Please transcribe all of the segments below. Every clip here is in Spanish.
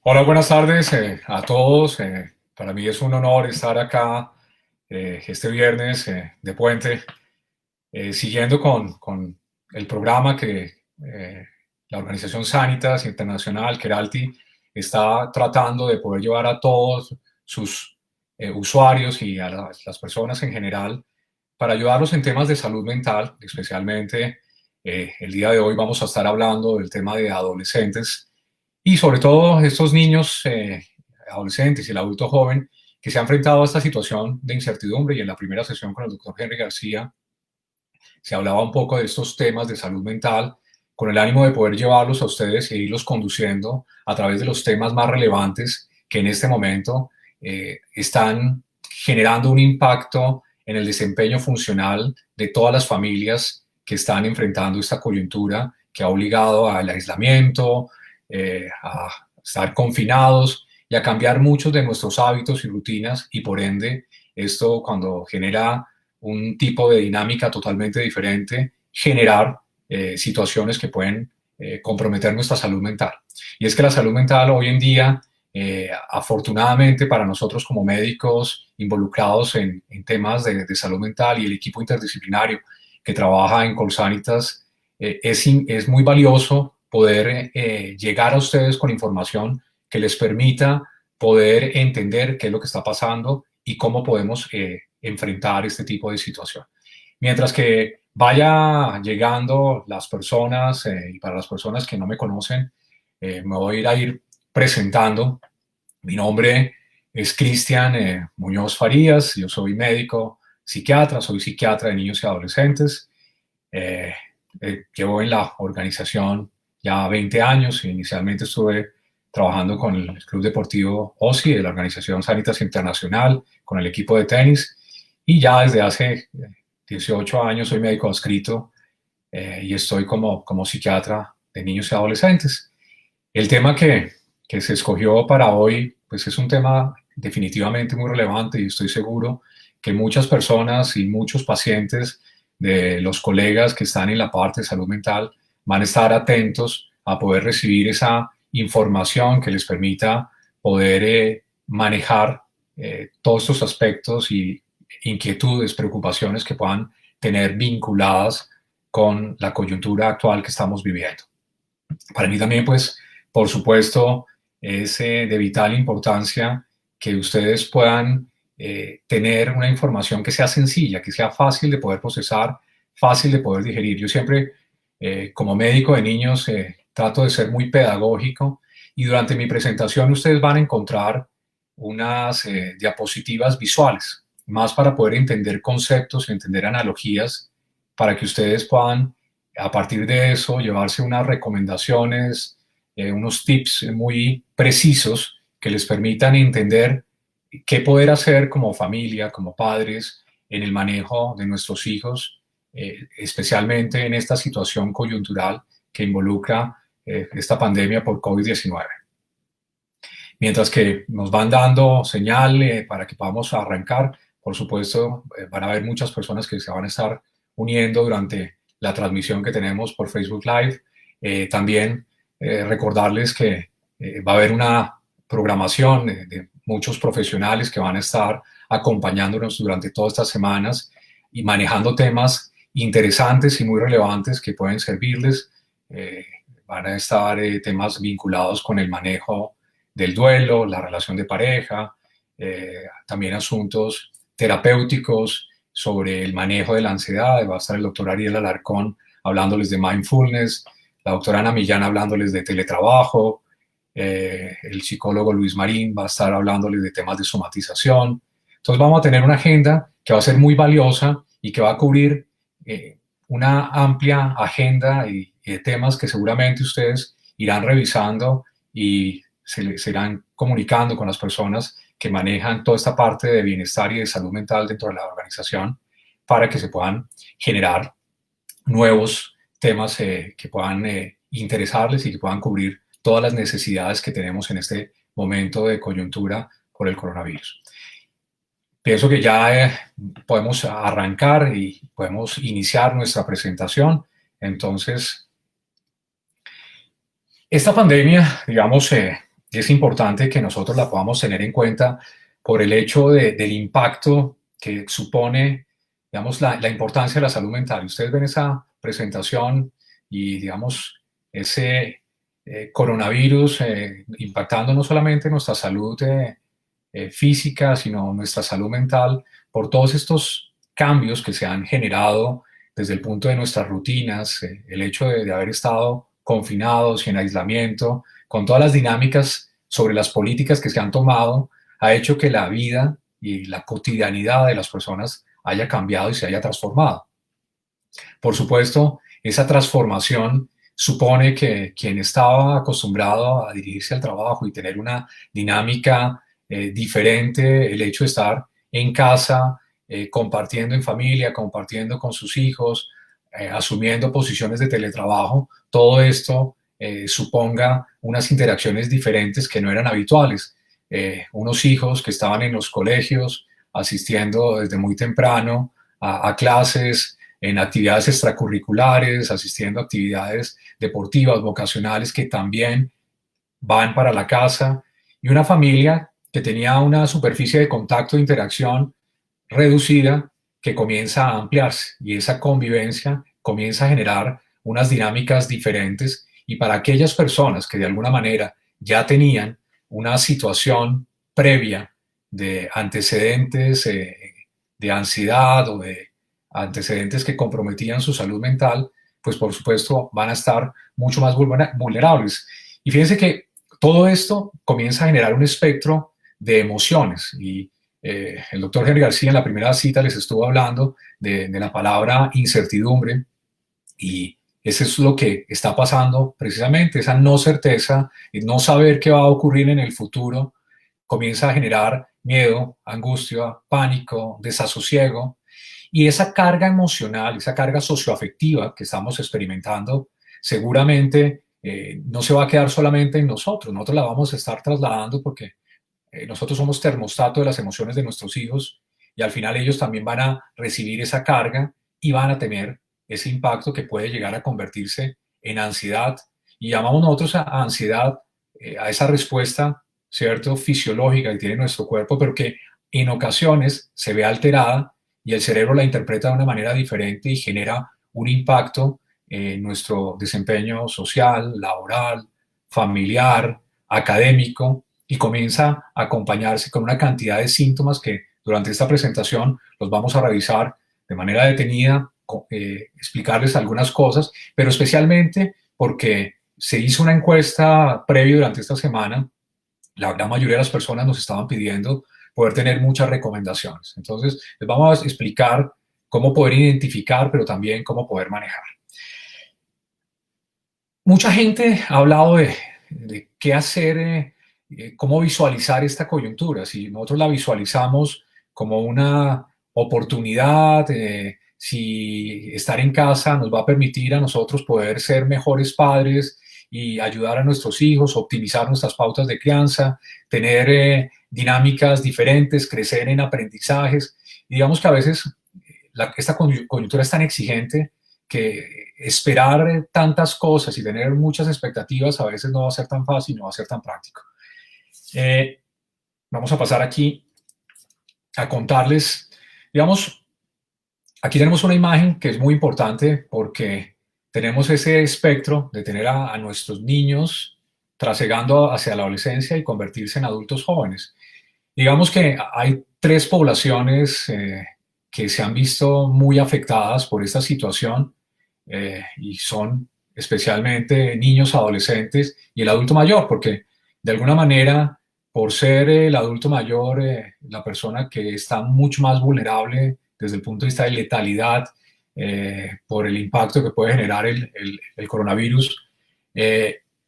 Hola, buenas tardes a todos. Para mí es un honor estar acá este viernes de puente, siguiendo con el programa que la organización Sanitas Internacional, Keralty, está tratando de poder llevar a todos sus usuarios y a las personas en general para ayudarlos en temas de salud mental. Especialmente el día de hoy vamos a estar hablando del tema de adolescentes y sobre todo estos niños, adolescentes y el adulto joven que se ha enfrentado a esta situación de incertidumbre. Y en la primera sesión con el doctor Henry García se hablaba un poco de estos temas de salud mental con el ánimo de poder llevarlos a ustedes e irlos conduciendo a través de los temas más relevantes que en este momento están generando un impacto en el desempeño funcional de todas las familias que están enfrentando esta coyuntura que ha obligado al aislamiento, a estar confinados y a cambiar muchos de nuestros hábitos y rutinas, y por ende esto, cuando genera un tipo de dinámica totalmente diferente, generar situaciones que pueden comprometer nuestra salud mental. Y es que la salud mental hoy en día, afortunadamente para nosotros como médicos involucrados en temas de salud mental y el equipo interdisciplinario que trabaja en Colsanitas, es muy valioso poder llegar a ustedes con información que les permita poder entender qué es lo que está pasando y cómo podemos enfrentar este tipo de situación. Mientras que vaya llegando las personas, y para las personas que no me conocen, me voy a ir presentando. Mi nombre es Cristian Muñoz Farías, yo soy médico psiquiatra, soy psiquiatra de niños y adolescentes. Eh, Llevo en la organización ya 20 años. Inicialmente estuve trabajando con el Club Deportivo OSI de la Organización Sanitas Internacional, con el equipo de tenis, y ya desde hace 18 años soy médico adscrito y estoy como psiquiatra de niños y adolescentes. El tema que se escogió para hoy, pues es un tema definitivamente muy relevante, y estoy seguro que muchas personas y muchos pacientes de los colegas que están en la parte de salud mental van a estar atentos a poder recibir esa información que les permita poder manejar todos estos aspectos y inquietudes, preocupaciones que puedan tener vinculadas con la coyuntura actual que estamos viviendo. Para mí también, pues, por supuesto, es de vital importancia que ustedes puedan tener una información que sea sencilla, que sea fácil de poder procesar, fácil de poder digerir. Yo siempre, como médico de niños, trato de ser muy pedagógico, y durante mi presentación ustedes van a encontrar unas diapositivas visuales, más para poder entender conceptos, entender analogías, para que ustedes puedan a partir de eso llevarse unas recomendaciones, unos tips muy precisos que les permitan entender qué poder hacer como familia, como padres, en el manejo de nuestros hijos, especialmente en esta situación coyuntural que involucra esta pandemia por COVID-19. Mientras que nos van dando señal para que podamos arrancar, por supuesto, van a haber muchas personas que se van a estar uniendo durante la transmisión que tenemos por Facebook Live. También recordarles que va a haber una programación de muchos profesionales que van a estar acompañándonos durante todas estas semanas y manejando temas interesantes y muy relevantes que pueden servirles. Van a estar temas vinculados con el manejo del duelo, la relación de pareja, también asuntos terapéuticos sobre el manejo de la ansiedad. Va a estar el doctor Ariel Alarcón hablándoles de mindfulness, la doctora Ana Millán hablándoles de teletrabajo, el psicólogo Luis Marín va a estar hablándoles de temas de somatización. Entonces vamos a tener una agenda que va a ser muy valiosa y que va a cubrir una amplia agenda y de temas que seguramente ustedes irán revisando y se irán comunicando con las personas que manejan toda esta parte de bienestar y de salud mental dentro de la organización, para que se puedan generar nuevos temas que puedan interesarles y que puedan cubrir todas las necesidades que tenemos en este momento de coyuntura por el coronavirus. Pienso que ya podemos arrancar y podemos iniciar nuestra presentación. Entonces, esta pandemia, digamos, y es importante que nosotros la podamos tener en cuenta por el hecho del impacto que supone, digamos, la importancia de la salud mental. Ustedes ven esa presentación y, digamos, ese coronavirus impactando no solamente nuestra salud física, sino nuestra salud mental, por todos estos cambios que se han generado desde el punto de nuestras rutinas, el hecho de haber estado confinados y en aislamiento, con todas las dinámicas sobre las políticas que se han tomado, ha hecho que la vida y la cotidianidad de las personas haya cambiado y se haya transformado. Por supuesto, esa transformación supone que quien estaba acostumbrado a dirigirse al trabajo y tener una dinámica diferente, el hecho de estar en casa, compartiendo en familia, compartiendo con sus hijos, asumiendo posiciones de teletrabajo, todo esto suponga unas interacciones diferentes que no eran habituales. Unos hijos que estaban en los colegios, asistiendo desde muy temprano a clases, en actividades extracurriculares, asistiendo a actividades deportivas, vocacionales, que también van para la casa, y una familia que tenía una superficie de contacto e interacción reducida que comienza a ampliarse, y esa convivencia comienza a generar unas dinámicas diferentes, y para aquellas personas que de alguna manera ya tenían una situación previa de antecedentes de ansiedad o de antecedentes que comprometían su salud mental, pues por supuesto van a estar mucho más vulnerables. Y fíjense que todo esto comienza a generar un espectro de emociones, y el doctor Henry García en la primera cita les estuvo hablando de la palabra incertidumbre, y eso es lo que está pasando precisamente, esa no certeza, el no saber qué va a ocurrir en el futuro, comienza a generar miedo, angustia, pánico, desasosiego, y esa carga emocional, esa carga socioafectiva que estamos experimentando, seguramente no se va a quedar solamente en nosotros. Nosotros la vamos a estar trasladando porque nosotros somos termostato de las emociones de nuestros hijos, y al final ellos también van a recibir esa carga y van a tener ese impacto que puede llegar a convertirse en ansiedad. Y llamamos nosotros a ansiedad, a esa respuesta, ¿cierto?, fisiológica que tiene nuestro cuerpo, pero que en ocasiones se ve alterada y el cerebro la interpreta de una manera diferente y genera un impacto en nuestro desempeño social, laboral, familiar, académico, y comienza a acompañarse con una cantidad de síntomas que durante esta presentación los vamos a revisar de manera detenida, explicarles algunas cosas, pero especialmente porque se hizo una encuesta previa durante esta semana. La gran mayoría de las personas nos estaban pidiendo poder tener muchas recomendaciones. Entonces, les vamos a explicar cómo poder identificar, pero también cómo poder manejar. Mucha gente ha hablado de qué hacer, cómo visualizar esta coyuntura. Si nosotros la visualizamos como una oportunidad, si estar en casa nos va a permitir a nosotros poder ser mejores padres y ayudar a nuestros hijos, optimizar nuestras pautas de crianza, tener dinámicas diferentes, crecer en aprendizajes. Y digamos que a veces esta coyuntura es tan exigente que esperar tantas cosas y tener muchas expectativas a veces no va a ser tan fácil, no va a ser tan práctico. Vamos a pasar aquí a contarles, digamos, aquí tenemos una imagen que es muy importante porque tenemos ese espectro de tener a nuestros niños trasegando hacia la adolescencia y convertirse en adultos jóvenes. Digamos que hay tres poblaciones que se han visto muy afectadas por esta situación, y son especialmente niños, adolescentes y el adulto mayor, porque de alguna manera, por ser el adulto mayor la persona que está mucho más vulnerable desde el punto de vista de letalidad, por el impacto que puede generar el coronavirus,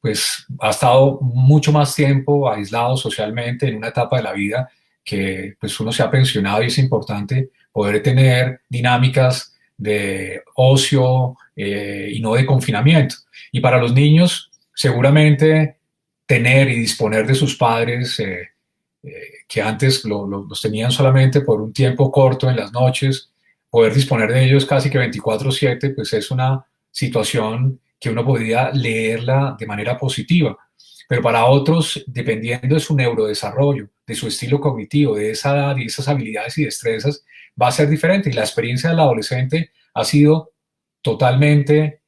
pues ha estado mucho más tiempo aislado socialmente en una etapa de la vida que pues uno se ha pensionado, y es importante poder tener dinámicas de ocio y no de confinamiento. Y para los niños, seguramente tener y disponer de sus padres que antes los tenían solamente por un tiempo corto en las noches, poder disponer de ellos casi que 24/7, pues es una situación que uno podría leerla de manera positiva. pero para otros, dependiendo de su neurodesarrollo, de su estilo cognitivo, de esa edad y esas habilidades y destrezas, va a ser diferente. Y la experiencia del adolescente ha sido totalmente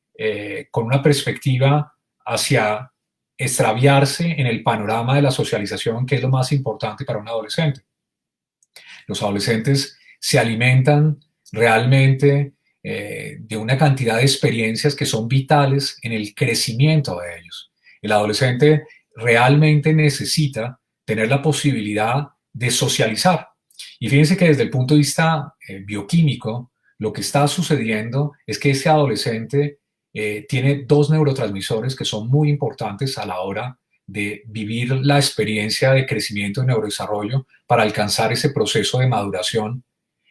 con una perspectiva hacia extraviarse en el panorama de la socialización, que es lo más importante para un adolescente. Los adolescentes se alimentan realmente de una cantidad de experiencias que son vitales en el crecimiento de ellos. El adolescente realmente necesita tener la posibilidad de socializar. Y fíjense que desde el punto de vista bioquímico, lo que está sucediendo es que ese adolescente tiene dos neurotransmisores que son muy importantes a la hora de vivir la experiencia de crecimiento y neurodesarrollo para alcanzar ese proceso de maduración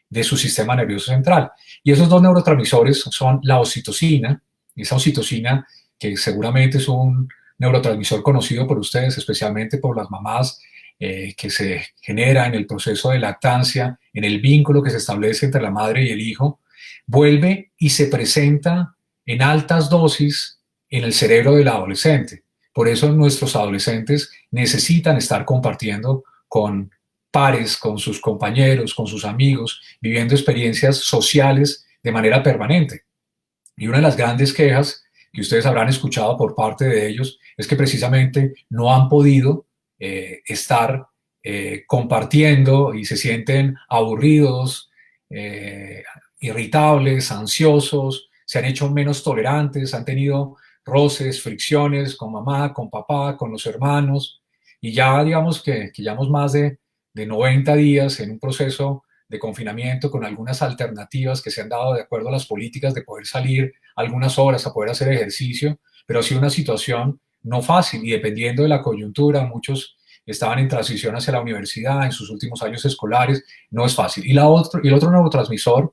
de su sistema nervioso central. Y esos dos neurotransmisores son la oxitocina, esa oxitocina que seguramente es un neurotransmisor conocido por ustedes, especialmente por las mamás, que se genera en el proceso de lactancia, en el vínculo que se establece entre la madre y el hijo, vuelve y se presenta en altas dosis en el cerebro del adolescente. Por eso nuestros adolescentes necesitan estar compartiendo con pares, con sus compañeros, con sus amigos, viviendo experiencias sociales de manera permanente. Y una de las grandes quejas que ustedes habrán escuchado por parte de ellos es que precisamente no han podido estar compartiendo y se sienten aburridos, irritables, ansiosos, se han hecho menos tolerantes, han tenido roces, fricciones con mamá, con papá, con los hermanos, y ya digamos que llevamos más de 90 días en un proceso de confinamiento con algunas alternativas que se han dado de acuerdo a las políticas de poder salir algunas horas a poder hacer ejercicio, pero ha sido una situación no fácil y dependiendo de la coyuntura, muchos estaban en transición hacia la universidad en sus últimos años escolares, no es fácil. Y el otro neurotransmisor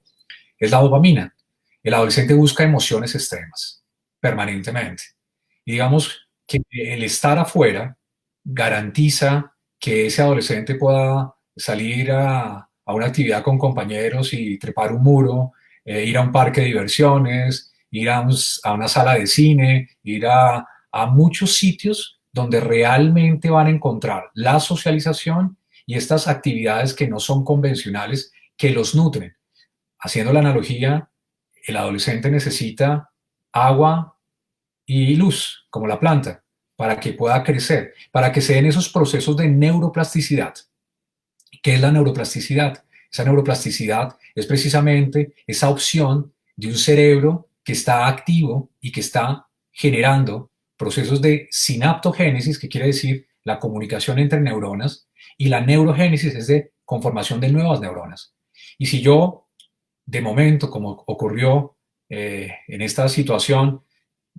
es la dopamina. El adolescente busca emociones extremas permanentemente. Y digamos que el estar afuera garantiza que ese adolescente pueda salir a una actividad con compañeros y trepar un muro, ir a un parque de diversiones, ir a una sala de cine, ir a muchos sitios donde realmente van a encontrar la socialización y estas actividades que no son convencionales, que los nutren. Haciendo la analogía, el adolescente necesita agua y luz, como la planta, para que pueda crecer, para que se den esos procesos de neuroplasticidad. ¿Qué es la neuroplasticidad? Esa neuroplasticidad es precisamente esa opción de un cerebro que está activo y que está generando procesos de sinaptogénesis, que quiere decir la comunicación entre neuronas, y la neurogénesis es de conformación de nuevas neuronas. Y si yo, de momento, como ocurrió en esta situación,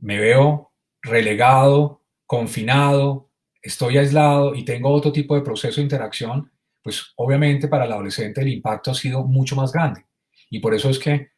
me veo relegado, confinado, estoy aislado y tengo otro tipo de proceso de interacción, pues obviamente para el adolescente el impacto ha sido mucho más grande. Y por eso es que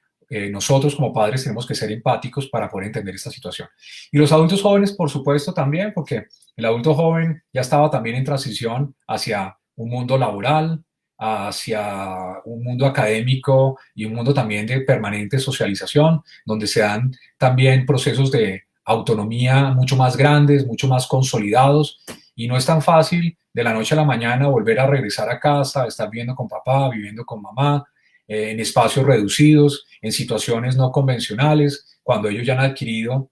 nosotros como padres tenemos que ser empáticos para poder entender esta situación. Y los adultos jóvenes, por supuesto, también, porque el adulto joven ya estaba también en transición hacia un mundo laboral, hacia un mundo académico y un mundo también de permanente socialización, donde se dan también procesos de autonomía mucho más grandes, mucho más consolidados, y no es tan fácil de la noche a la mañana volver a regresar a casa, estar viviendo con papá, viviendo con mamá, en espacios reducidos, en situaciones no convencionales, cuando ellos ya han adquirido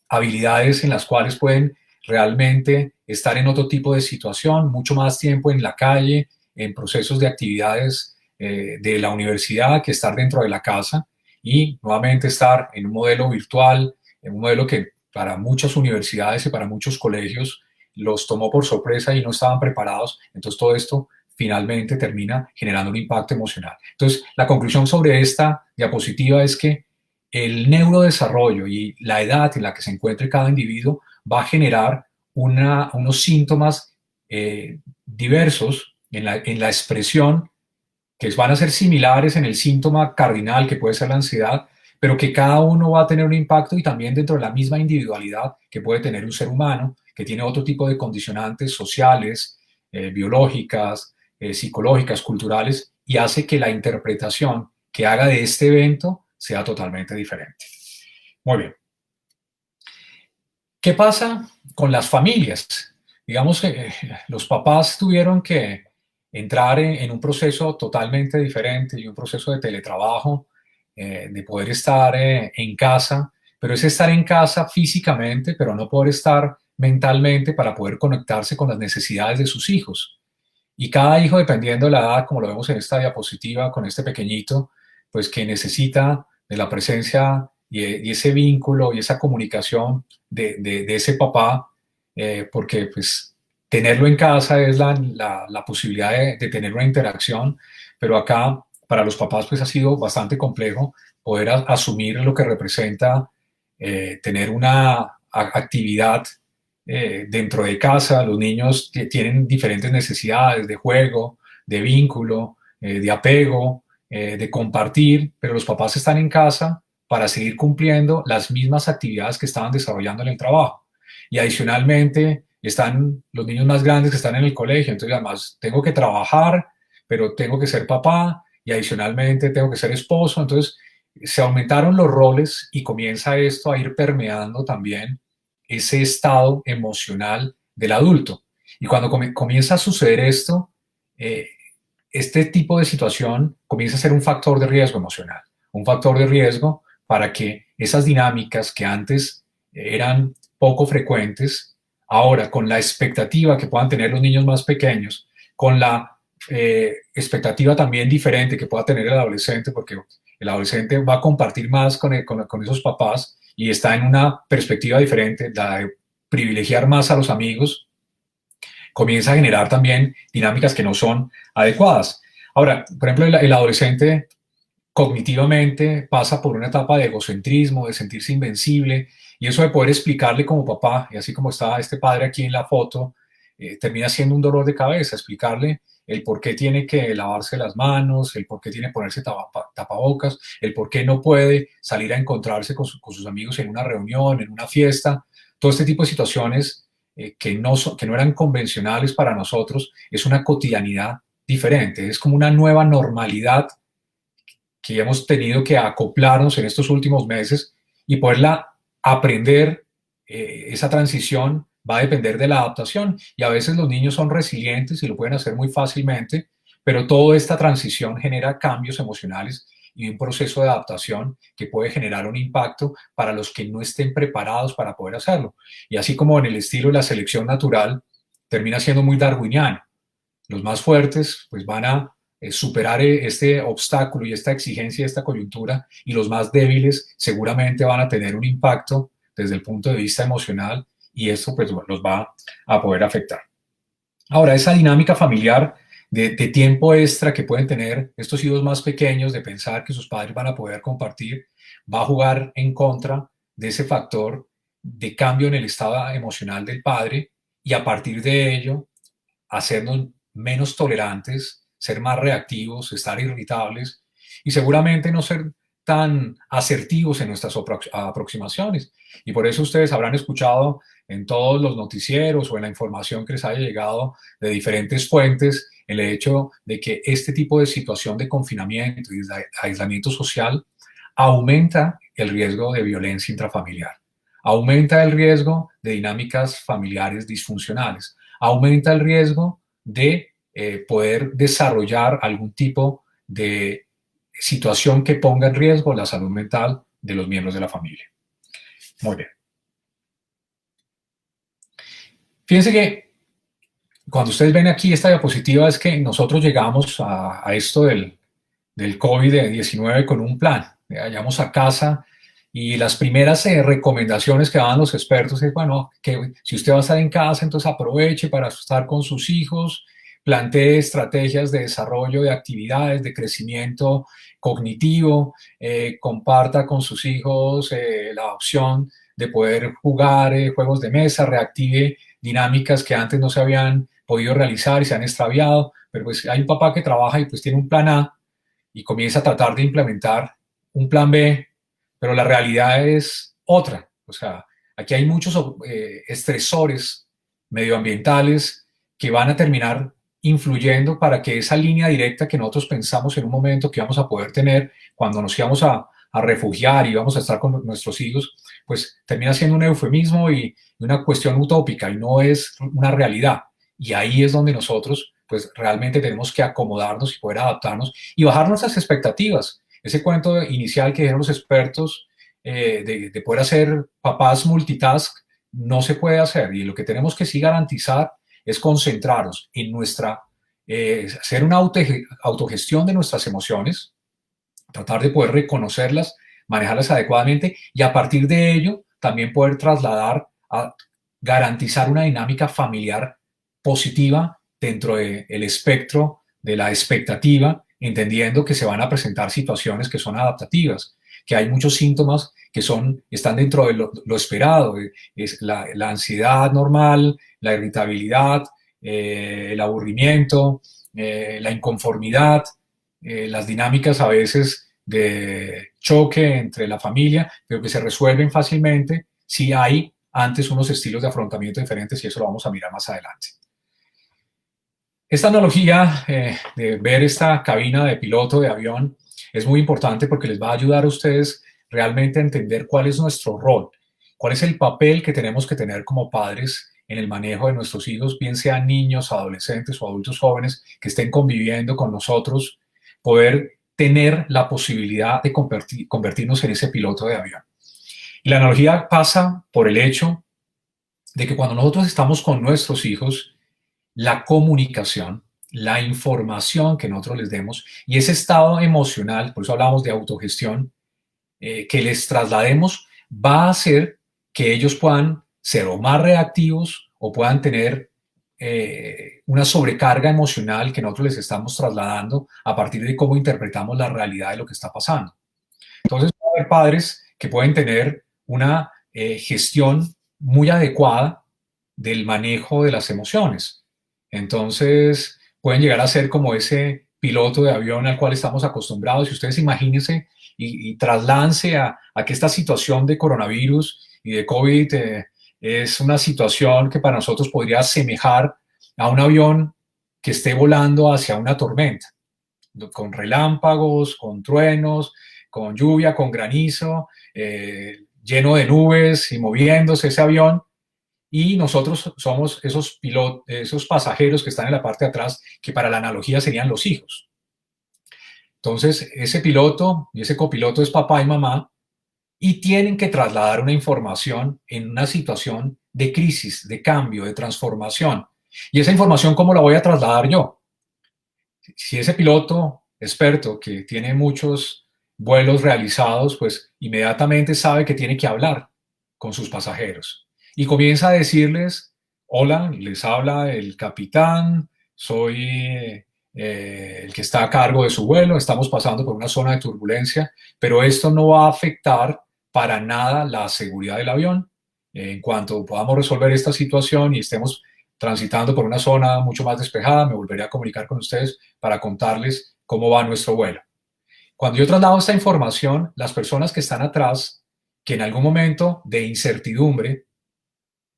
habilidades en las cuales pueden realmente estar en otro tipo de situación, mucho más tiempo en la calle, en procesos de actividades de la universidad que estar dentro de la casa y nuevamente estar en un modelo virtual, en un modelo que para muchas universidades y para muchos colegios los tomó por sorpresa y no estaban preparados. Entonces todo esto finalmente termina generando un impacto emocional. Entonces la conclusión sobre esta diapositiva es que el neurodesarrollo y la edad en la que se encuentre cada individuo va a generar unos síntomas diversos en la expresión, que van a ser similares en el síntoma cardinal que puede ser la ansiedad, pero que cada uno va a tener un impacto y también dentro de la misma individualidad que puede tener un ser humano, que tiene otro tipo de condicionantes sociales, biológicas, psicológicas, culturales, y hace que la interpretación que haga de este evento sea totalmente diferente. Muy bien. ¿Qué pasa con las familias? digamos que los papás tuvieron que entrar en un proceso totalmente diferente y un proceso de teletrabajo, de poder estar en casa, pero es estar en casa físicamente, pero no poder estar mentalmente para poder conectarse con las necesidades de sus hijos. Y cada hijo, dependiendo de la edad, como lo vemos en esta diapositiva con este pequeñito, pues que necesita de la presencia y ese vínculo y esa comunicación de ese papá, porque pues tenerlo en casa es la posibilidad de tener una interacción, pero acá para los papás pues ha sido bastante complejo poder asumir lo que representa tener una actividad dentro de casa. Los niños tienen diferentes necesidades de juego, de vínculo, de apego, de compartir, pero los papás están en casa para seguir cumpliendo las mismas actividades que estaban desarrollando en el trabajo. Y adicionalmente están los niños más grandes que están en el colegio, entonces además tengo que trabajar, pero tengo que ser papá y adicionalmente tengo que ser esposo, entonces se aumentaron los roles y comienza esto a ir permeando también ese estado emocional del adulto. Y cuando comienza a suceder esto, eh, este tipo de situación comienza a ser un factor de riesgo emocional, un factor de riesgo para que esas dinámicas que antes eran poco frecuentes, ahora con la expectativa que puedan tener los niños más pequeños, con la expectativa también diferente que pueda tener el adolescente, porque el adolescente va a compartir más con esos papás y está en una perspectiva diferente, la de privilegiar más a los amigos, comienza a generar también dinámicas que no son adecuadas. Ahora, por ejemplo, el adolescente cognitivamente pasa por una etapa de egocentrismo, de sentirse invencible, y eso de poder explicarle como papá, y así como está este padre aquí en la foto, termina siendo un dolor de cabeza, explicarle el por qué tiene que lavarse las manos, el por qué tiene que ponerse tapabocas, el por qué no puede salir a encontrarse con sus amigos en una reunión, en una fiesta, todo este tipo de situaciones que no eran convencionales para nosotros, es una cotidianidad diferente, es como una nueva normalidad que hemos tenido que acoplarnos en estos últimos meses y poderla aprender. Esa transición va a depender de la adaptación y a veces los niños son resilientes y lo pueden hacer muy fácilmente, pero toda esta transición genera cambios emocionales y un proceso de adaptación que puede generar un impacto para los que no estén preparados para poder hacerlo. Y así como en el estilo de la selección natural, termina siendo muy darwiniano. Los más fuertes pues van a superar este obstáculo y esta exigencia, esta coyuntura, y los más débiles seguramente van a tener un impacto desde el punto de vista emocional y esto pues los va a poder afectar. Ahora, esa dinámica familiar de tiempo extra que pueden tener estos hijos más pequeños, de pensar que sus padres van a poder compartir, va a jugar en contra de ese factor de cambio en el estado emocional del padre y a partir de ello hacernos menos tolerantes, ser más reactivos, estar irritables y seguramente no ser tan asertivos en nuestras aproximaciones. Y por eso ustedes habrán escuchado en todos los noticieros o en la información que les haya llegado de diferentes fuentes el hecho de que este tipo de situación de confinamiento y de aislamiento social aumenta el riesgo de violencia intrafamiliar, aumenta el riesgo de dinámicas familiares disfuncionales, aumenta el riesgo de poder desarrollar algún tipo de situación que ponga en riesgo la salud mental de los miembros de la familia. Muy bien. Fíjense que cuando ustedes ven aquí esta diapositiva es que nosotros llegamos a esto del COVID-19 con un plan. Llegamos a casa y las primeras recomendaciones que daban los expertos es, bueno, que si usted va a estar en casa, entonces aproveche para estar con sus hijos, plantee estrategias de desarrollo de actividades, de crecimiento cognitivo, comparta con sus hijos la opción de poder jugar juegos de mesa, reactive dinámicas que antes no se habían podido realizar y se han extraviado, pero pues hay un papá que trabaja y pues tiene un plan A y comienza a tratar de implementar un plan B, pero la realidad es otra. O sea, aquí hay muchos estresores medioambientales que van a terminar influyendo para que esa línea directa que nosotros pensamos en un momento que íbamos a poder tener cuando nos íbamos a a refugiar y vamos a estar con nuestros hijos, pues termina siendo un eufemismo y una cuestión utópica y no es una realidad. Y ahí es donde nosotros pues realmente tenemos que acomodarnos y poder adaptarnos y bajar nuestras expectativas. Ese cuento inicial que dijeron los expertos de poder hacer papás multitask no se puede hacer, y lo que tenemos que sí garantizar es concentrarnos en nuestra, hacer una autogestión de nuestras emociones, tratar de poder reconocerlas, manejarlas adecuadamente y a partir de ello también poder trasladar a garantizar una dinámica familiar positiva dentro del espectro de la expectativa, entendiendo que se van a presentar situaciones que son adaptativas, que hay muchos síntomas que están dentro de lo esperado, es la ansiedad normal, la irritabilidad, el aburrimiento, la inconformidad, las dinámicas a veces de choque entre la familia, pero que se resuelven fácilmente si hay antes unos estilos de afrontamiento diferentes, y eso lo vamos a mirar más adelante. Esta analogía de ver esta cabina de piloto de avión es muy importante porque les va a ayudar a ustedes realmente a entender cuál es nuestro rol, cuál es el papel que tenemos que tener como padres en el manejo de nuestros hijos, bien sean niños, adolescentes o adultos jóvenes que estén conviviendo con nosotros, poder tener la posibilidad de convertirnos en ese piloto de avión. Y la analogía pasa por el hecho de que cuando nosotros estamos con nuestros hijos, la comunicación, la información que nosotros les demos y ese estado emocional, por eso hablamos de autogestión, que les traslademos, va a hacer que ellos puedan ser o más reactivos o puedan tener una sobrecarga emocional que nosotros les estamos trasladando a partir de cómo interpretamos la realidad de lo que está pasando. Entonces, va a haber padres que pueden tener una gestión muy adecuada del manejo de las emociones. Entonces, pueden llegar a ser como ese piloto de avión al cual estamos acostumbrados. Y ustedes imagínense y trasládense a que esta situación de coronavirus y de COVID es una situación que para nosotros podría asemejar a un avión que esté volando hacia una tormenta, con relámpagos, con truenos, con lluvia, con granizo, lleno de nubes y moviéndose ese avión. Y nosotros somos esos pilotos, esos pasajeros que están en la parte de atrás, que para la analogía serían los hijos. Entonces, ese piloto y ese copiloto es papá y mamá y tienen que trasladar una información en una situación de crisis, de cambio, de transformación. Y esa información, ¿cómo la voy a trasladar yo? Si ese piloto experto que tiene muchos vuelos realizados, pues inmediatamente sabe que tiene que hablar con sus pasajeros y comienza a decirles: hola, les habla el capitán, soy el que está a cargo de su vuelo, estamos pasando por una zona de turbulencia, pero esto no va a afectar para nada la seguridad del avión. En cuanto podamos resolver esta situación y estemos transitando por una zona mucho más despejada, me volveré a comunicar con ustedes para contarles cómo va nuestro vuelo. Cuando yo traslado esta información, las personas que están atrás, que en algún momento de incertidumbre,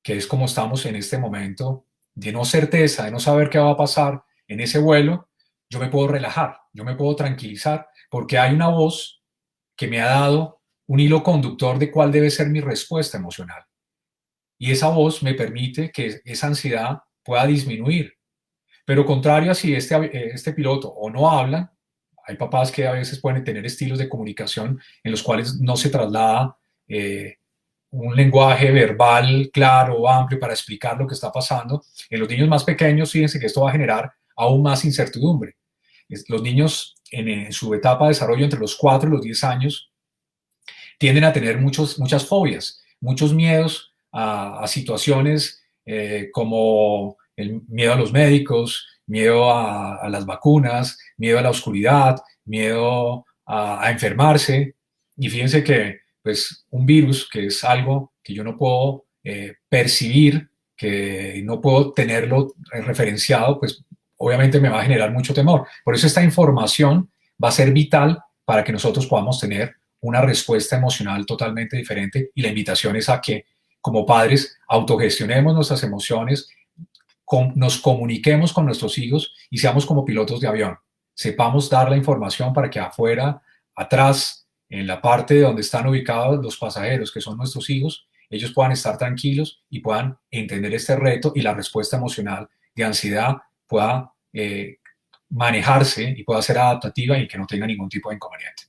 que es como estamos en este momento, de no certeza, de no saber qué va a pasar en ese vuelo, yo me puedo relajar, yo me puedo tranquilizar, porque hay una voz que me ha dado un hilo conductor de cuál debe ser mi respuesta emocional. Y esa voz me permite que esa ansiedad pueda disminuir. Pero contrario a si este piloto o no habla, hay papás que a veces pueden tener estilos de comunicación en los cuales no se traslada un lenguaje verbal claro o amplio para explicar lo que está pasando. En los niños más pequeños, fíjense que esto va a generar aún más incertidumbre. Los niños en su etapa de desarrollo entre los 4 y los 10 años tienden a tener muchas fobias, muchos miedos a situaciones como el miedo a los médicos, miedo a las vacunas, miedo a la oscuridad, miedo a enfermarse. Y fíjense que pues, un virus, que es algo que yo no puedo percibir, que no puedo tenerlo referenciado, pues obviamente me va a generar mucho temor. Por eso esta información va a ser vital para que nosotros podamos tener una respuesta emocional totalmente diferente, y la invitación es a que como padres autogestionemos nuestras emociones, nos comuniquemos con nuestros hijos y seamos como pilotos de avión. Sepamos dar la información para que afuera, atrás, en la parte donde están ubicados los pasajeros, que son nuestros hijos, ellos puedan estar tranquilos y puedan entender este reto y la respuesta emocional de ansiedad pueda manejarse y pueda ser adaptativa y que no tenga ningún tipo de inconveniente.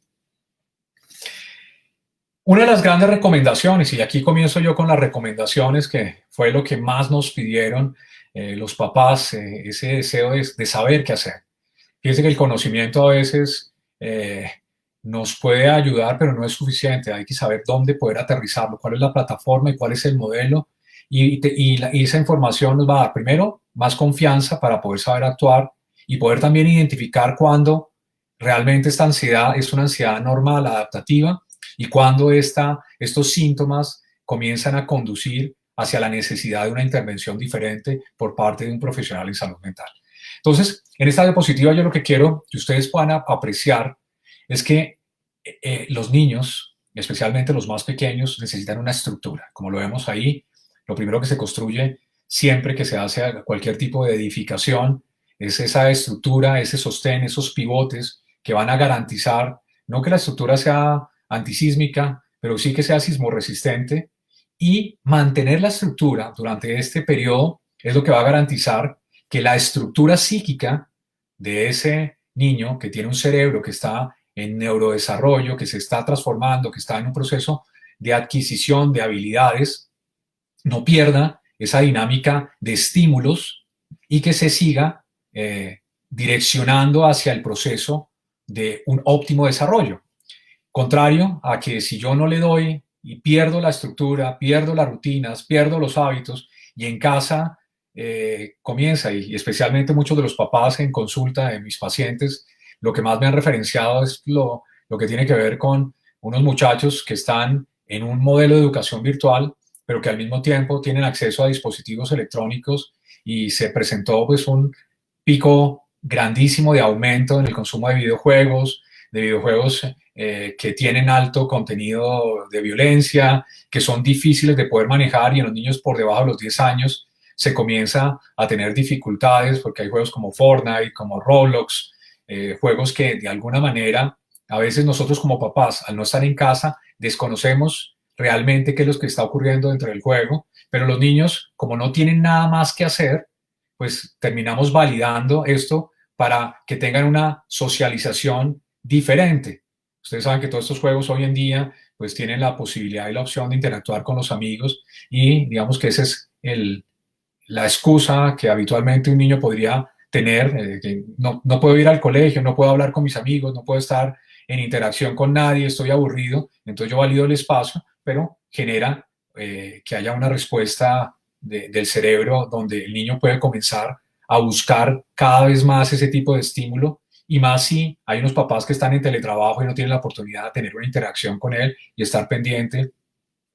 Una de las grandes recomendaciones, y aquí comienzo yo con las recomendaciones, que fue lo que más nos pidieron los papás, ese deseo de saber qué hacer. Fíjense que el conocimiento a veces nos puede ayudar, pero no es suficiente. Hay que saber dónde poder aterrizarlo, cuál es la plataforma y cuál es el modelo. Y esa información nos va a dar, primero, más confianza para poder saber actuar y poder también identificar cuándo realmente esta ansiedad es una ansiedad normal, adaptativa, y cuándo estos síntomas comienzan a conducir hacia la necesidad de una intervención diferente por parte de un profesional en salud mental. Entonces, en esta diapositiva yo lo que quiero que ustedes puedan apreciar es que los niños, especialmente los más pequeños, necesitan una estructura. Como lo vemos ahí, lo primero que se construye siempre que se hace cualquier tipo de edificación es esa estructura, ese sostén, esos pivotes que van a garantizar, no que la estructura sea antisísmica, pero sí que sea sismorresistente, y mantener la estructura durante este periodo es lo que va a garantizar que la estructura psíquica de ese niño que tiene un cerebro que está en neurodesarrollo, que se está transformando, que está en un proceso de adquisición de habilidades, no pierda esa dinámica de estímulos y que se siga direccionando hacia el proceso de un óptimo desarrollo. Contrario a que si yo no le doy y pierdo la estructura, pierdo las rutinas, pierdo los hábitos, y en casa comienza, y especialmente muchos de los papás en consulta de mis pacientes, lo que más me han referenciado es lo que tiene que ver con unos muchachos que están en un modelo de educación virtual, pero que al mismo tiempo tienen acceso a dispositivos electrónicos, y se presentó pues un pico grandísimo de aumento en el consumo de videojuegos que tienen alto contenido de violencia, que son difíciles de poder manejar, y en los niños por debajo de los 10 años se comienza a tener dificultades porque hay juegos como Fortnite, como Roblox, juegos que de alguna manera a veces nosotros como papás, al no estar en casa, desconocemos realmente qué es lo que está ocurriendo dentro del juego, pero los niños, como no tienen nada más que hacer, pues terminamos validando esto para que tengan una socialización diferente. Ustedes saben que todos estos juegos hoy en día pues tienen la posibilidad y la opción de interactuar con los amigos, y digamos que esa es la excusa que habitualmente un niño podría tener, que no puedo ir al colegio, no puedo hablar con mis amigos, no puedo estar en interacción con nadie, estoy aburrido, entonces yo valido el espacio, pero genera que haya una respuesta del cerebro donde el niño puede comenzar a buscar cada vez más ese tipo de estímulo, y más si hay unos papás que están en teletrabajo y no tienen la oportunidad de tener una interacción con él y estar pendiente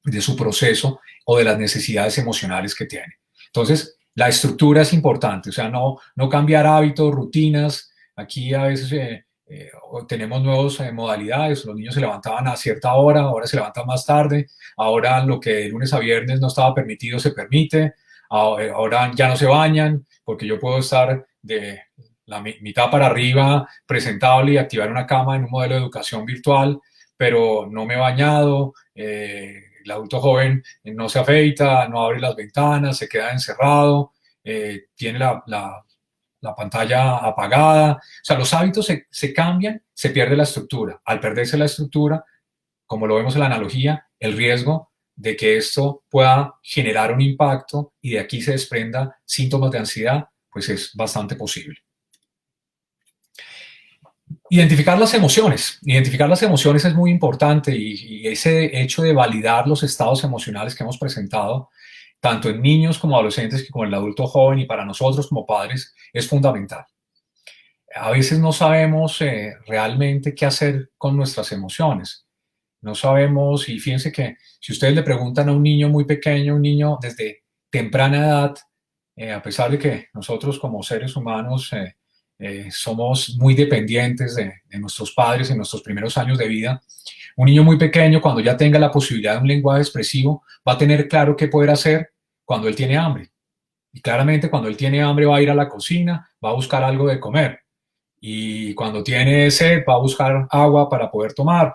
de su proceso o de las necesidades emocionales que tiene. Entonces, la estructura es importante, o sea, no cambiar hábitos, rutinas. Aquí a veces tenemos nuevas modalidades, los niños se levantaban a cierta hora, ahora se levantan más tarde, ahora lo que de lunes a viernes no estaba permitido se permite, ahora ya no se bañan, porque yo puedo estar de la mitad para arriba presentable y activar una cama en un modelo de educación virtual, pero no me he bañado, el adulto joven no se afeita, no abre las ventanas, se queda encerrado, tiene la pantalla apagada. O sea, los hábitos se cambian, se pierde la estructura. Al perderse la estructura, como lo vemos en la analogía, el riesgo de que esto pueda generar un impacto y de aquí se desprenda síntomas de ansiedad, pues es bastante posible. Identificar las emociones. Identificar las emociones es muy importante, y ese hecho de validar los estados emocionales que hemos presentado, tanto en niños como adolescentes, como en el adulto joven, y para nosotros como padres, es fundamental. A veces no sabemos realmente qué hacer con nuestras emociones. No sabemos, y fíjense que si ustedes le preguntan a un niño muy pequeño, un niño desde temprana edad, a pesar de que nosotros como seres humanos somos muy dependientes de nuestros padres en nuestros primeros años de vida, un niño muy pequeño, cuando ya tenga la posibilidad de un lenguaje expresivo, va a tener claro qué poder hacer cuando él tiene hambre. Y claramente cuando él tiene hambre va a ir a la cocina, va a buscar algo de comer. Y cuando tiene sed va a buscar agua para poder tomar.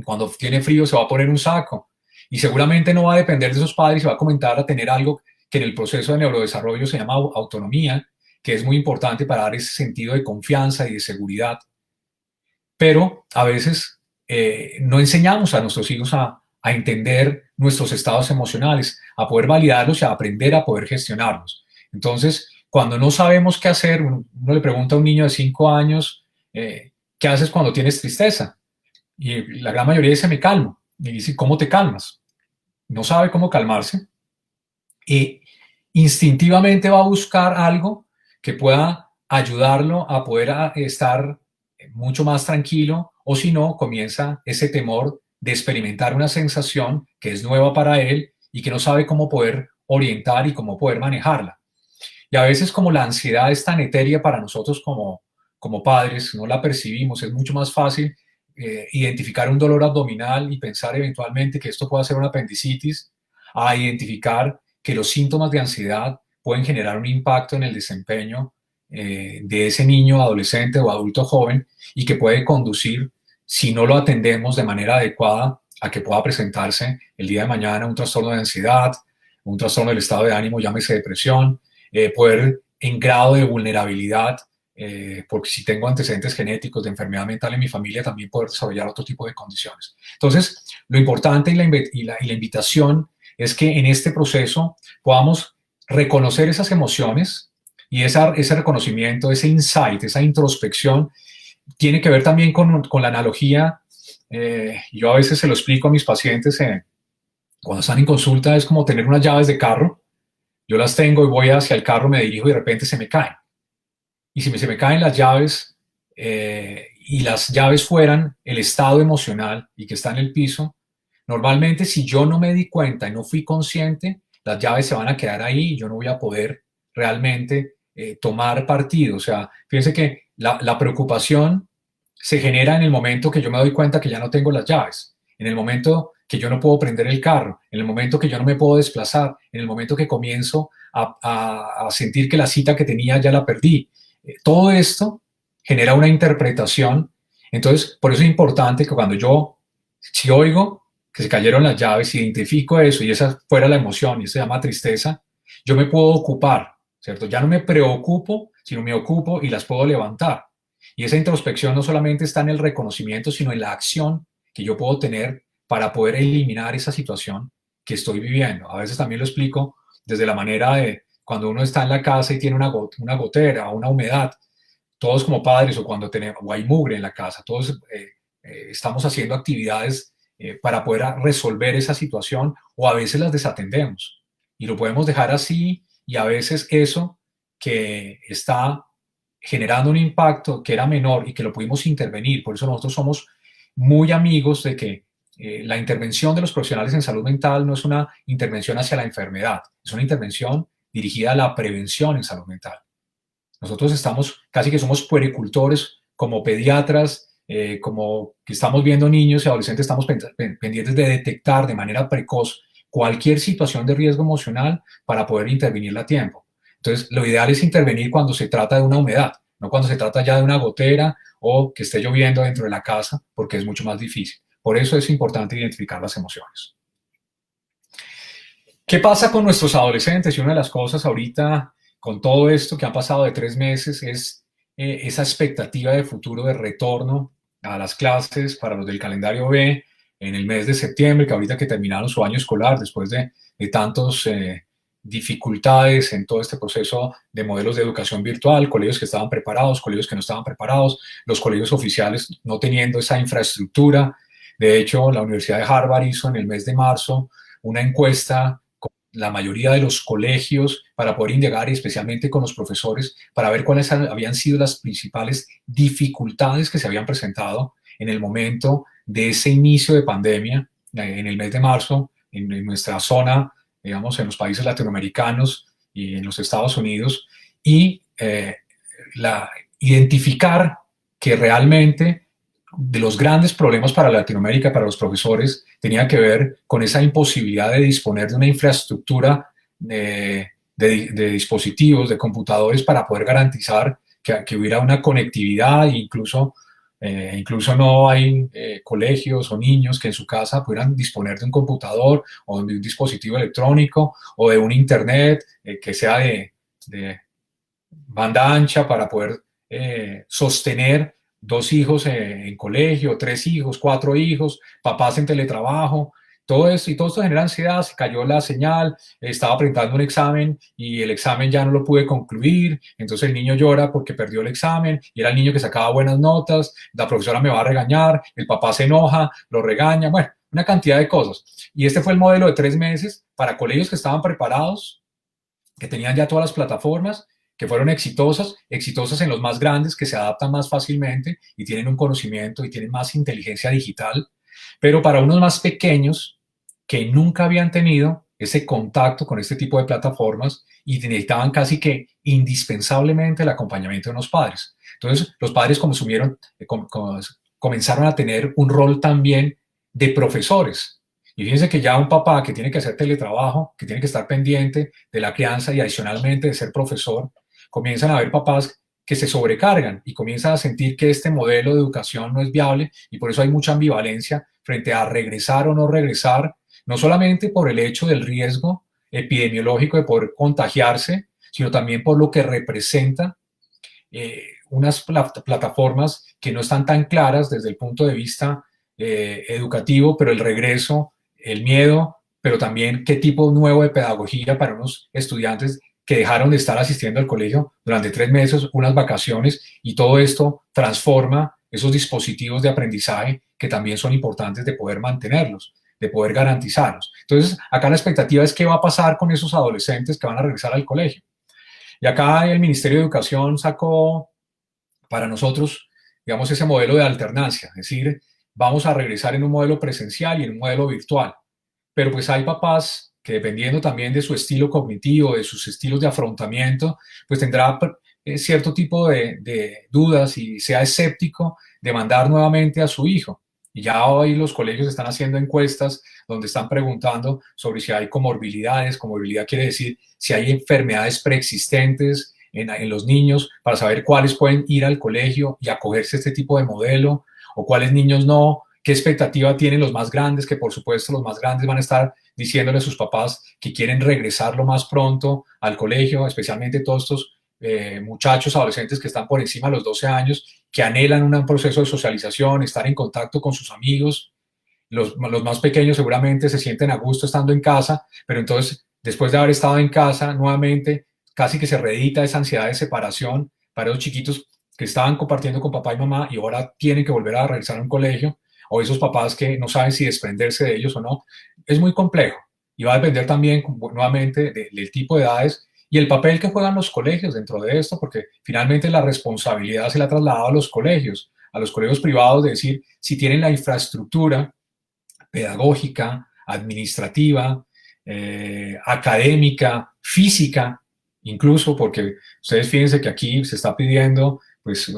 Cuando tiene frío se va a poner un saco. Y seguramente no va a depender de esos padres y va a comenzar a tener algo que en el proceso de neurodesarrollo se llama autonomía, que es muy importante para dar ese sentido de confianza y de seguridad. Pero a veces no enseñamos a nuestros hijos a entender nuestros estados emocionales, a poder validarlos y a aprender a poder gestionarlos. Entonces, cuando no sabemos qué hacer, uno le pregunta a un niño de 5 años, ¿qué haces cuando tienes tristeza? Y la gran mayoría dice, me calmo. Y dice, ¿cómo te calmas? No sabe cómo calmarse y instintivamente va a buscar algo que pueda ayudarlo a poder estar mucho más tranquilo, o si no, comienza ese temor de experimentar una sensación que es nueva para él y que no sabe cómo poder orientar y cómo poder manejarla. Y a veces como la ansiedad es tan etérea para nosotros como padres, no la percibimos, es mucho más fácil identificar un dolor abdominal y pensar eventualmente que esto puede ser una apendicitis, a identificar que los síntomas de ansiedad pueden generar un impacto en el desempeño de ese niño, adolescente o adulto joven y que puede conducir, si no lo atendemos de manera adecuada, a que pueda presentarse el día de mañana un trastorno de ansiedad, un trastorno del estado de ánimo, llámese depresión, poder en grado de vulnerabilidad, porque si tengo antecedentes genéticos de enfermedad mental en mi familia, también poder desarrollar otro tipo de condiciones. Entonces, lo importante y la invitación es que en este proceso podamos reconocer esas emociones y ese reconocimiento, ese insight, esa introspección, tiene que ver también con la analogía. Yo a veces se lo explico a mis pacientes cuando están en consulta, es como tener unas llaves de carro. Yo las tengo y voy hacia el carro, me dirijo y de repente se me caen. Y si se me caen las llaves y las llaves fueran el estado emocional y que está en el piso, normalmente si yo no me di cuenta y no fui consciente, las llaves se van a quedar ahí y yo no voy a poder realmente tomar partido. O sea, fíjense que la preocupación se genera en el momento que yo me doy cuenta que ya no tengo las llaves, en el momento que yo no puedo prender el carro, en el momento que yo no me puedo desplazar, en el momento que comienzo a sentir que la cita que tenía ya la perdí. Todo esto genera una interpretación. Entonces, por eso es importante que cuando yo, si oigo que se cayeron las llaves, identifico eso y esa fuera la emoción y eso se llama tristeza, yo me puedo ocupar, ¿cierto? Ya no me preocupo, sino me ocupo y las puedo levantar. Y esa introspección no solamente está en el reconocimiento, sino en la acción que yo puedo tener para poder eliminar esa situación que estoy viviendo. A veces también lo explico desde la manera de cuando uno está en la casa y tiene una gotera o una humedad, todos como padres o cuando tenemos, o hay mugre en la casa, todos estamos haciendo actividades para poder resolver esa situación o a veces las desatendemos y lo podemos dejar así y a veces eso que está generando un impacto que era menor y que lo pudimos intervenir. Por eso nosotros somos muy amigos de que la intervención de los profesionales en salud mental no es una intervención hacia la enfermedad, es una intervención dirigida a la prevención en salud mental. Nosotros estamos, casi que somos puericultores, como pediatras, como que estamos viendo niños y adolescentes, estamos pendientes de detectar de manera precoz cualquier situación de riesgo emocional para poder intervenirla a tiempo. Entonces, lo ideal es intervenir cuando se trata de una humedad, no cuando se trata ya de una gotera o que esté lloviendo dentro de la casa, porque es mucho más difícil. Por eso es importante identificar las emociones. ¿Qué pasa con nuestros adolescentes? Y una de las cosas ahorita, con todo esto que han pasado de 3 meses, es esa expectativa de futuro de retorno a las clases para los del calendario B en el mes de septiembre, que ahorita que terminaron su año escolar, después de tantas dificultades en todo este proceso de modelos de educación virtual, colegios que estaban preparados, colegios que no estaban preparados, los colegios oficiales no teniendo esa infraestructura. De hecho, la Universidad de Harvard hizo en el mes de marzo una encuesta con la mayoría de los colegios para poder indagar, y especialmente con los profesores, para ver cuáles habían sido las principales dificultades que se habían presentado en el momento de ese inicio de pandemia, en el mes de marzo, en nuestra zona, digamos, en los países latinoamericanos y en los Estados Unidos, y identificar que realmente de los grandes problemas para Latinoamérica, para los profesores, tenía que ver con esa imposibilidad de disponer de una infraestructura de dispositivos, de computadores, para poder garantizar que hubiera una conectividad e incluso Incluso no hay colegios o niños que en su casa pudieran disponer de un computador o de un dispositivo electrónico o de un internet que sea de banda ancha para poder sostener dos hijos en colegio, tres hijos, cuatro hijos, papás en teletrabajo. Todo eso, y todo esto genera ansiedad. Se cayó la señal, estaba presentando un examen y el examen ya no lo pude concluir, entonces el niño llora porque perdió el examen y era el niño que sacaba buenas notas, la profesora me va a regañar, el papá se enoja, lo regaña, bueno, una cantidad de cosas. Y este fue el modelo de 3 meses para colegios que estaban preparados, que tenían ya todas las plataformas, que fueron exitosas, exitosas en los más grandes, que se adaptan más fácilmente y tienen un conocimiento y tienen más inteligencia digital, pero para unos más pequeños que nunca habían tenido ese contacto con este tipo de plataformas y necesitaban casi que indispensablemente el acompañamiento de los padres. Entonces, los padres comenzaron a tener un rol también de profesores. Y fíjense que ya un papá que tiene que hacer teletrabajo, que tiene que estar pendiente de la crianza y adicionalmente de ser profesor, comienzan a haber papás que se sobrecargan y comienzan a sentir que este modelo de educación no es viable y por eso hay mucha ambivalencia frente a regresar o no regresar, no solamente por el hecho del riesgo epidemiológico de poder contagiarse, sino también por lo que representa unas plataformas que no están tan claras desde el punto de vista educativo, pero el regreso, el miedo, pero también qué tipo nuevo de pedagogía para unos estudiantes que dejaron de estar asistiendo al colegio durante 3 meses, unas vacaciones, y todo esto transforma esos dispositivos de aprendizaje que también son importantes de poder mantenerlos, de poder garantizarlos. Entonces, acá la expectativa es qué va a pasar con esos adolescentes que van a regresar al colegio. Y acá el Ministerio de Educación sacó para nosotros, digamos, ese modelo de alternancia, es decir, vamos a regresar en un modelo presencial y en un modelo virtual. Pero pues hay papás que dependiendo también de su estilo cognitivo, de sus estilos de afrontamiento, pues tendrá cierto tipo de dudas y sea escéptico de mandar nuevamente a su hijo. Y ya hoy los colegios están haciendo encuestas donde están preguntando sobre si hay comorbilidades. Comorbilidad quiere decir si hay enfermedades preexistentes en los niños, para saber cuáles pueden ir al colegio y acogerse a este tipo de modelo o cuáles niños no, qué expectativa tienen los más grandes, que por supuesto los más grandes van a estar diciéndole a sus papás que quieren regresar lo más pronto al colegio, especialmente todos estos muchachos, adolescentes que están por encima de los 12 años, que anhelan un proceso de socialización, estar en contacto con sus amigos. Los más pequeños seguramente se sienten a gusto estando en casa, pero entonces, después de haber estado en casa, nuevamente, casi que se reedita esa ansiedad de separación para los chiquitos que estaban compartiendo con papá y mamá y ahora tienen que volver a regresar a un colegio, o esos papás que no saben si desprenderse de ellos o no. Es muy complejo y va a depender también, nuevamente, del tipo de edades y el papel que juegan los colegios dentro de esto, porque finalmente la responsabilidad se la ha trasladado a los colegios privados, de decir si tienen la infraestructura pedagógica, administrativa, académica, física, incluso porque ustedes fíjense que aquí se está pidiendo pues,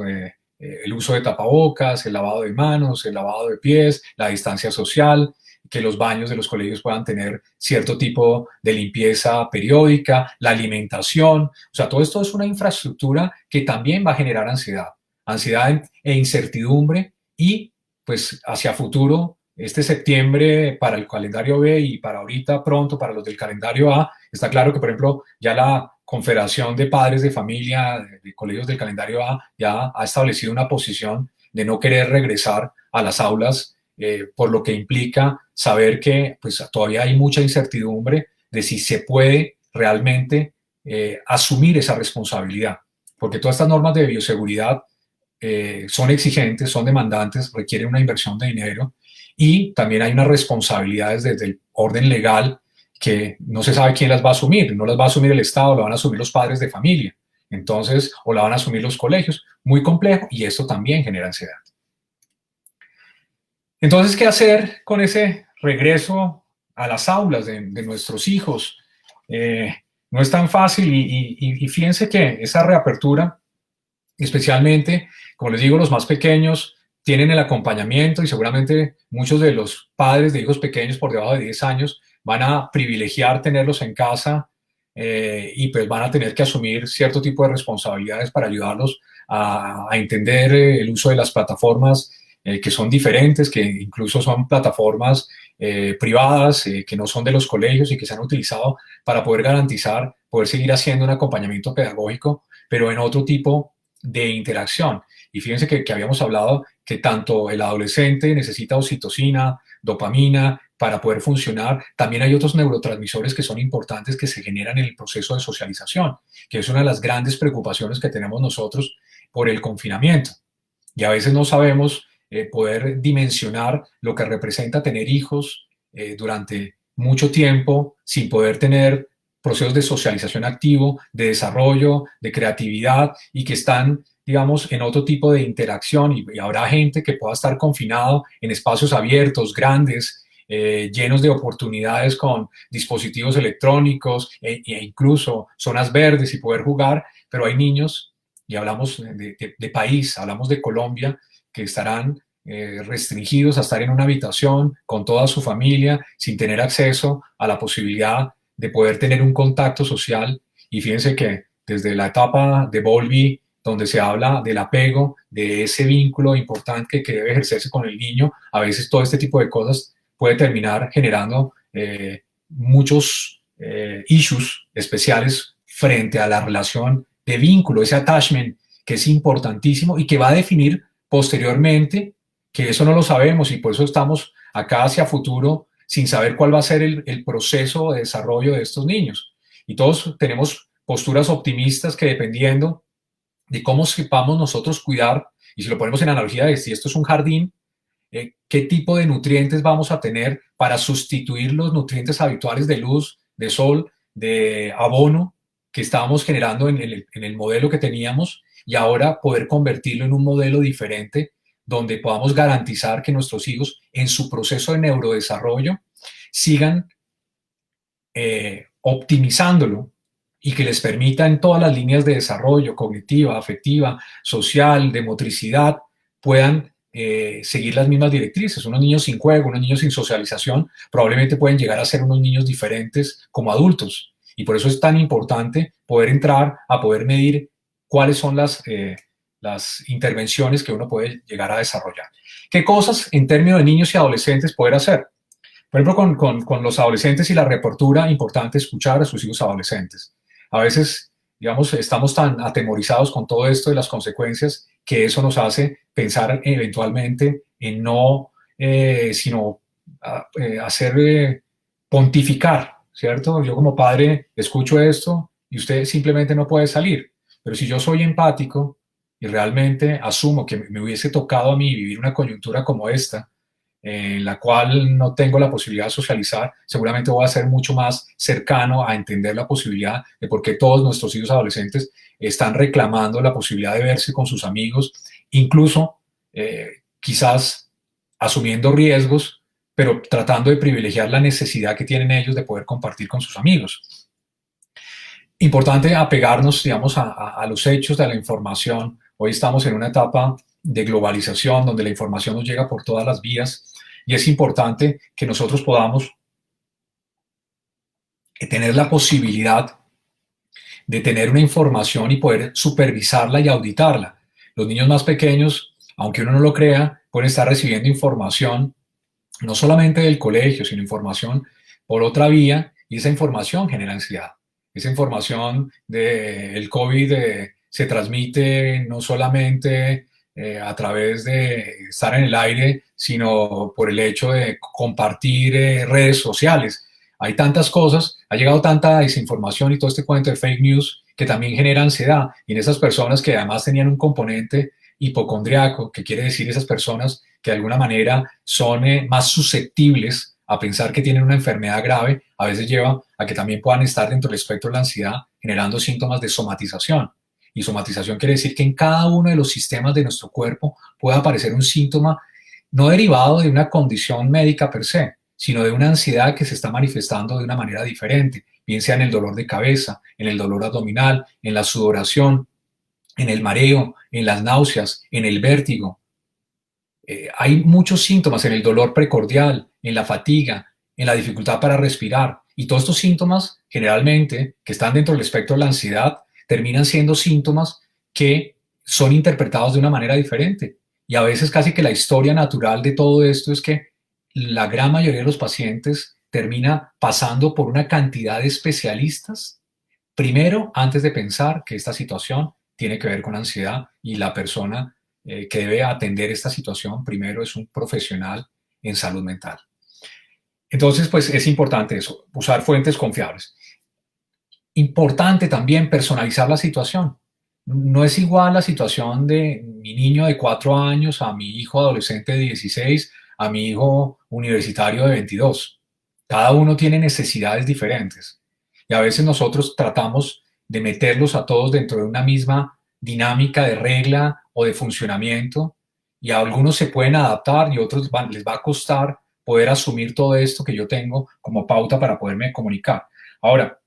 el uso de tapabocas, el lavado de manos, el lavado de pies, la distancia social, que los baños de los colegios puedan tener cierto tipo de limpieza periódica, la alimentación. O sea, todo esto es una infraestructura que también va a generar ansiedad, ansiedad e incertidumbre y pues hacia futuro este septiembre para el calendario B y para ahorita pronto para los del calendario A, está claro que, por ejemplo, ya la Confederación de Padres de Familia de Colegios del Calendario A ya ha establecido una posición de no querer regresar a las aulas, por lo que implica saber que pues, todavía hay mucha incertidumbre de si se puede realmente asumir esa responsabilidad, porque todas estas normas de bioseguridad son exigentes, son demandantes, requieren una inversión de dinero y también hay unas responsabilidades desde el orden legal que no se sabe quién las va a asumir. No las va a asumir el Estado, lo van a asumir los padres de familia. Entonces, o la van a asumir los colegios. Muy complejo y esto también genera ansiedad. Entonces, ¿qué hacer con ese regreso a las aulas de nuestros hijos? No es tan fácil y fíjense que esa reapertura, especialmente, como les digo, los más pequeños tienen el acompañamiento y seguramente muchos de los padres de hijos pequeños por debajo de 10 años van a privilegiar tenerlos en casa y pues van a tener que asumir cierto tipo de responsabilidades para ayudarlos a entender el uso de las plataformas que son diferentes, que incluso son plataformas privadas, que no son de los colegios y que se han utilizado para poder garantizar, poder seguir haciendo un acompañamiento pedagógico, pero en otro tipo de interacción. Y fíjense que habíamos hablado que tanto el adolescente necesita oxitocina, dopamina, para poder funcionar. También hay otros neurotransmisores que son importantes que se generan en el proceso de socialización, que es una de las grandes preocupaciones que tenemos nosotros por el confinamiento. Y a veces no sabemos poder dimensionar lo que representa tener hijos durante mucho tiempo sin poder tener procesos de socialización activo, de desarrollo, de creatividad y que están, digamos, en otro tipo de interacción y habrá gente que pueda estar confinado en espacios abiertos, grandes, llenos de oportunidades con dispositivos electrónicos e incluso zonas verdes y poder jugar, pero hay niños, y hablamos de país, hablamos de Colombia, que estarán restringidos a estar en una habitación con toda su familia, sin tener acceso a la posibilidad de poder tener un contacto social. Y fíjense que desde la etapa de Bowlby, donde se habla del apego, de ese vínculo importante que debe ejercerse con el niño, a veces todo este tipo de cosas puede terminar generando muchos issues especiales frente a la relación de vínculo, ese attachment que es importantísimo y que va a definir posteriormente, que eso no lo sabemos y por eso estamos acá hacia futuro sin saber cuál va a ser el proceso de desarrollo de estos niños. Y todos tenemos posturas optimistas que dependiendo de cómo sepamos nosotros cuidar, y si lo ponemos en analogía de si esto es un jardín, qué tipo de nutrientes vamos a tener para sustituir los nutrientes habituales de luz, de sol, de abono que estábamos generando en el modelo que teníamos y ahora poder convertirlo en un modelo diferente donde podamos garantizar que nuestros hijos en su proceso de neurodesarrollo sigan optimizándolo y que les permita en todas las líneas de desarrollo, cognitiva, afectiva, social, de motricidad, puedan seguir las mismas directrices. Unos niños sin juego, unos niños sin socialización, probablemente pueden llegar a ser unos niños diferentes como adultos. Y por eso es tan importante poder entrar a poder medir cuáles son las intervenciones que uno puede llegar a desarrollar. ¿Qué cosas en términos de niños y adolescentes poder hacer? Por ejemplo, con los adolescentes y la reapertura, importante escuchar a sus hijos adolescentes. A veces, digamos, estamos tan atemorizados con todo esto de las consecuencias que eso nos hace pensar eventualmente en no, sino hacer pontificar, ¿cierto? Yo como padre escucho esto y usted simplemente no puede salir. Pero si yo soy empático y realmente asumo que me hubiese tocado a mí vivir una coyuntura como esta, en la cual no tengo la posibilidad de socializar, seguramente voy a ser mucho más cercano a entender la posibilidad de por qué todos nuestros hijos adolescentes están reclamando la posibilidad de verse con sus amigos, incluso quizás asumiendo riesgos, pero tratando de privilegiar la necesidad que tienen ellos de poder compartir con sus amigos. Importante apegarnos, digamos, a los hechos de la información. Hoy estamos en una etapa de globalización donde la información nos llega por todas las vías y es importante que nosotros podamos tener la posibilidad de tener una información y poder supervisarla y auditarla. Los niños más pequeños, aunque uno no lo crea, pueden estar recibiendo información no solamente del colegio, sino información por otra vía y esa información genera ansiedad. Esa información del COVID se transmite no solamente a través de estar en el aire, sino por el hecho de compartir redes sociales. Hay tantas cosas, ha llegado tanta desinformación y todo este cuento de fake news que también genera ansiedad. Y en esas personas que además tenían un componente hipocondriaco, que quiere decir esas personas que de alguna manera son más susceptibles a pensar que tienen una enfermedad grave, a veces lleva a que también puedan estar dentro del espectro de la ansiedad generando síntomas de somatización. Y somatización quiere decir que en cada uno de los sistemas de nuestro cuerpo puede aparecer un síntoma no derivado de una condición médica per se, sino de una ansiedad que se está manifestando de una manera diferente, bien sea en el dolor de cabeza, en el dolor abdominal, en la sudoración, en el mareo, en las náuseas, en el vértigo. Hay muchos síntomas en el dolor precordial, en la fatiga, en la dificultad para respirar. Y todos estos síntomas, generalmente, que están dentro del espectro de la ansiedad, terminan siendo síntomas que son interpretados de una manera diferente. Y a veces casi que la historia natural de todo esto es que la gran mayoría de los pacientes termina pasando por una cantidad de especialistas, primero, antes de pensar que esta situación tiene que ver con ansiedad y la persona que debe atender esta situación primero es un profesional en salud mental. Entonces, pues es importante eso, usar fuentes confiables. Importante también personalizar la situación. No es igual la situación de mi niño de 4 años a mi hijo adolescente de 16, a mi hijo universitario de 22. Cada uno tiene necesidades diferentes. Y a veces nosotros tratamos de meterlos a todos dentro de una misma dinámica de regla o de funcionamiento. Y a algunos se pueden adaptar y a otros les va a costar poder asumir todo esto que yo tengo como pauta para poderme comunicar. Ahora,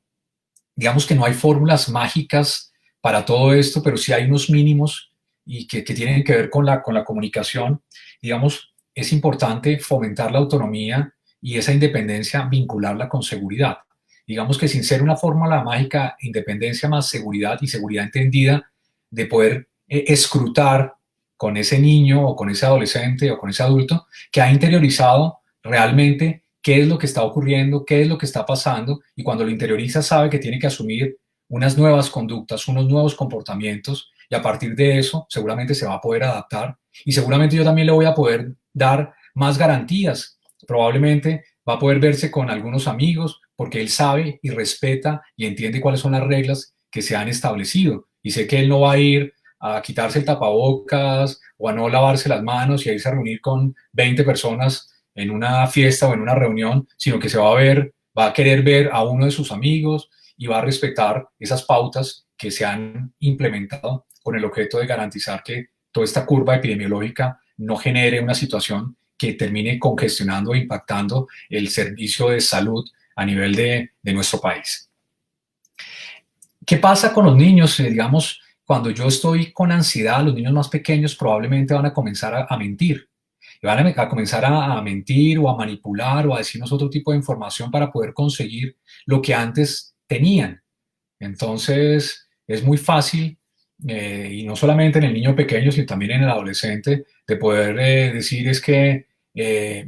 digamos que no hay fórmulas mágicas para todo esto, pero sí hay unos mínimos y que tienen que ver con la comunicación. Digamos, es importante fomentar la autonomía y esa independencia, vincularla con seguridad. Digamos que sin ser una fórmula mágica, independencia más seguridad y seguridad entendida de poder escrutar con ese niño o con ese adolescente o con ese adulto que ha interiorizado realmente qué es lo que está ocurriendo, qué es lo que está pasando, y cuando lo interioriza sabe que tiene que asumir unas nuevas conductas, unos nuevos comportamientos, y a partir de eso seguramente se va a poder adaptar, y seguramente yo también le voy a poder dar más garantías. Probablemente va a poder verse con algunos amigos porque él sabe y respeta y entiende cuáles son las reglas que se han establecido, y sé que él no va a ir a quitarse el tapabocas o a no lavarse las manos y a irse a reunir con 20 personas en una fiesta o en una reunión, sino que se va a ver, va a querer ver a uno de sus amigos y va a respetar esas pautas que se han implementado con el objeto de garantizar que toda esta curva epidemiológica no genere una situación que termine congestionando e impactando el servicio de salud a nivel de nuestro país. ¿Qué pasa con los niños? Digamos, cuando yo estoy con ansiedad, los niños más pequeños probablemente van a comenzar a mentir. Y van a comenzar a mentir o a manipular o a decirnos otro tipo de información para poder conseguir lo que antes tenían. Entonces, es muy fácil, y no solamente en el niño pequeño, sino también en el adolescente, de poder decir es que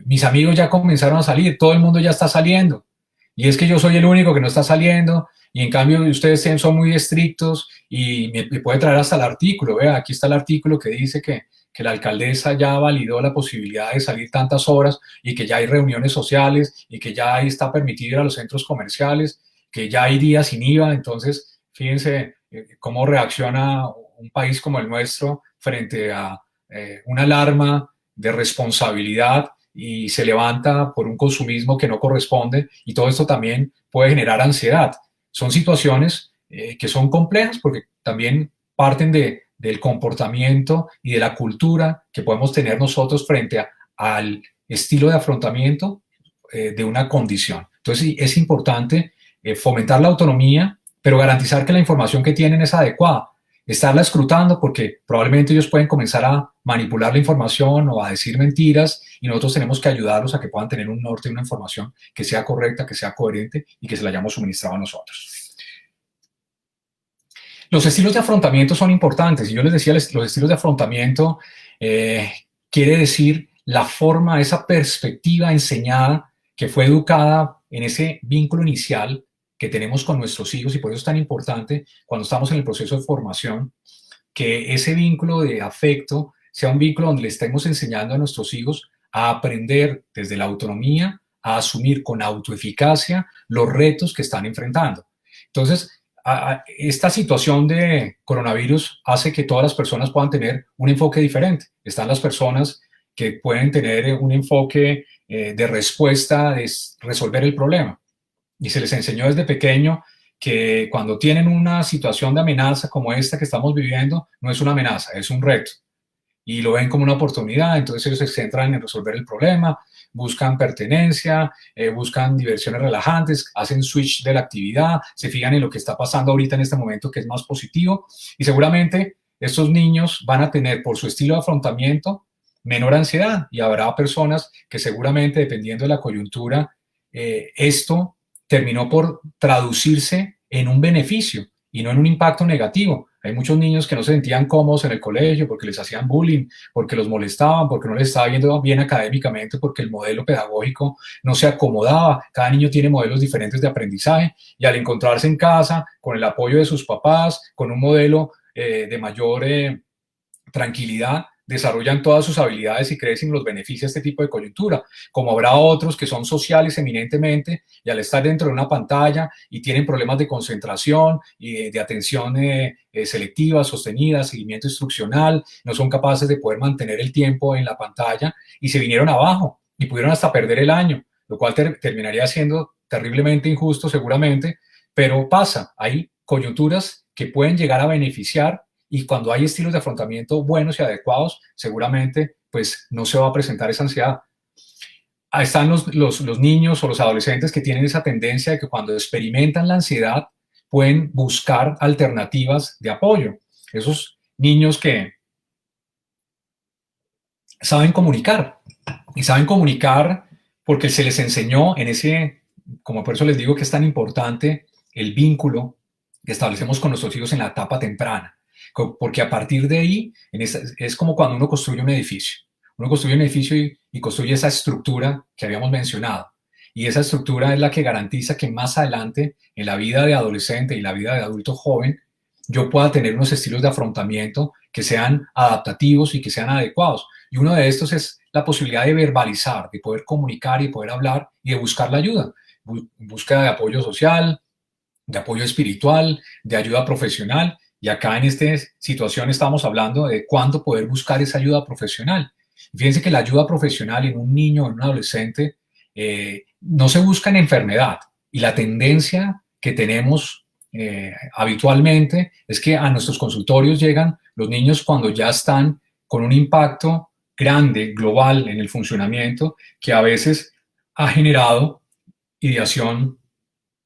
mis amigos ya comenzaron a salir, todo el mundo ya está saliendo, y es que yo soy el único que no está saliendo, y en cambio ustedes son muy estrictos, y me puede traer hasta el artículo, vea, aquí está el artículo que dice que la alcaldesa ya validó la posibilidad de salir tantas horas y que ya hay reuniones sociales y que ya está permitido ir a los centros comerciales, que ya hay días sin IVA. Entonces, fíjense cómo reacciona un país como el nuestro frente a una alarma de responsabilidad y se levanta por un consumismo que no corresponde, y todo esto también puede generar ansiedad. Son situaciones que son complejas porque también parten del comportamiento y de la cultura que podemos tener nosotros frente al estilo de afrontamiento de una condición. Entonces es importante fomentar la autonomía, pero garantizar que la información que tienen es adecuada. Estarla escrutando porque probablemente ellos pueden comenzar a manipular la información o a decir mentiras, y nosotros tenemos que ayudarlos a que puedan tener un norte, una información que sea correcta, que sea coherente y que se la hayamos suministrado a nosotros. Los estilos de afrontamiento son importantes, y yo les decía, los estilos de afrontamiento quiere decir la forma, esa perspectiva enseñada que fue educada en ese vínculo inicial que tenemos con nuestros hijos, y por eso es tan importante cuando estamos en el proceso de formación, que ese vínculo de afecto sea un vínculo donde le estemos enseñando a nuestros hijos a aprender desde la autonomía, a asumir con autoeficacia los retos que están enfrentando. Entonces, esta situación de coronavirus hace que todas las personas puedan tener un enfoque diferente. Están las personas que pueden tener un enfoque de respuesta, de resolver el problema. Y se les enseñó desde pequeño que cuando tienen una situación de amenaza como esta que estamos viviendo, no es una amenaza, es un reto. Y lo ven como una oportunidad, entonces ellos se centran en resolver el problema, buscan pertenencia, buscan diversiones relajantes, hacen switch de la actividad, se fijan en lo que está pasando ahorita en este momento que es más positivo, y seguramente estos niños van a tener por su estilo de afrontamiento menor ansiedad, y habrá personas que seguramente, dependiendo de la coyuntura, esto terminó por traducirse en un beneficio y no en un impacto negativo. Hay muchos niños que no se sentían cómodos en el colegio porque les hacían bullying, porque los molestaban, porque no les estaba yendo bien académicamente, porque el modelo pedagógico no se acomodaba. Cada niño tiene modelos diferentes de aprendizaje y al encontrarse en casa con el apoyo de sus papás, con un modelo de mayor tranquilidad, desarrollan todas sus habilidades y crecen, los beneficia este tipo de coyuntura, como habrá otros que son sociales eminentemente y al estar dentro de una pantalla y tienen problemas de concentración y de atención selectiva, sostenida, seguimiento instruccional, no son capaces de poder mantener el tiempo en la pantalla y se vinieron abajo y pudieron hasta perder el año, lo cual terminaría siendo terriblemente injusto seguramente, pero pasa, hay coyunturas que pueden llegar a beneficiar y cuando hay estilos de afrontamiento buenos y adecuados, seguramente pues no se va a presentar esa ansiedad. Ahí están los niños o los adolescentes que tienen esa tendencia de que cuando experimentan la ansiedad pueden buscar alternativas de apoyo. Esos niños que saben comunicar y saben comunicar porque se les enseñó en ese, como por eso les digo que es tan importante el vínculo que establecemos con nuestros hijos en la etapa temprana. Porque a partir de ahí es como cuando uno construye un edificio. Uno construye un edificio y construye esa estructura que habíamos mencionado. Y esa estructura es la que garantiza que más adelante, en la vida de adolescente y la vida de adulto joven, yo pueda tener unos estilos de afrontamiento que sean adaptativos y que sean adecuados. Y uno de estos es la posibilidad de verbalizar, de poder comunicar y poder hablar y de buscar la ayuda. Búsqueda de apoyo social, de apoyo espiritual, de ayuda profesional. Y acá en esta situación estamos hablando de cuándo poder buscar esa ayuda profesional. Fíjense que la ayuda profesional en un niño o en un adolescente no se busca en enfermedad. Y la tendencia que tenemos habitualmente es que a nuestros consultorios llegan los niños cuando ya están con un impacto grande, global en el funcionamiento, que a veces ha generado ideación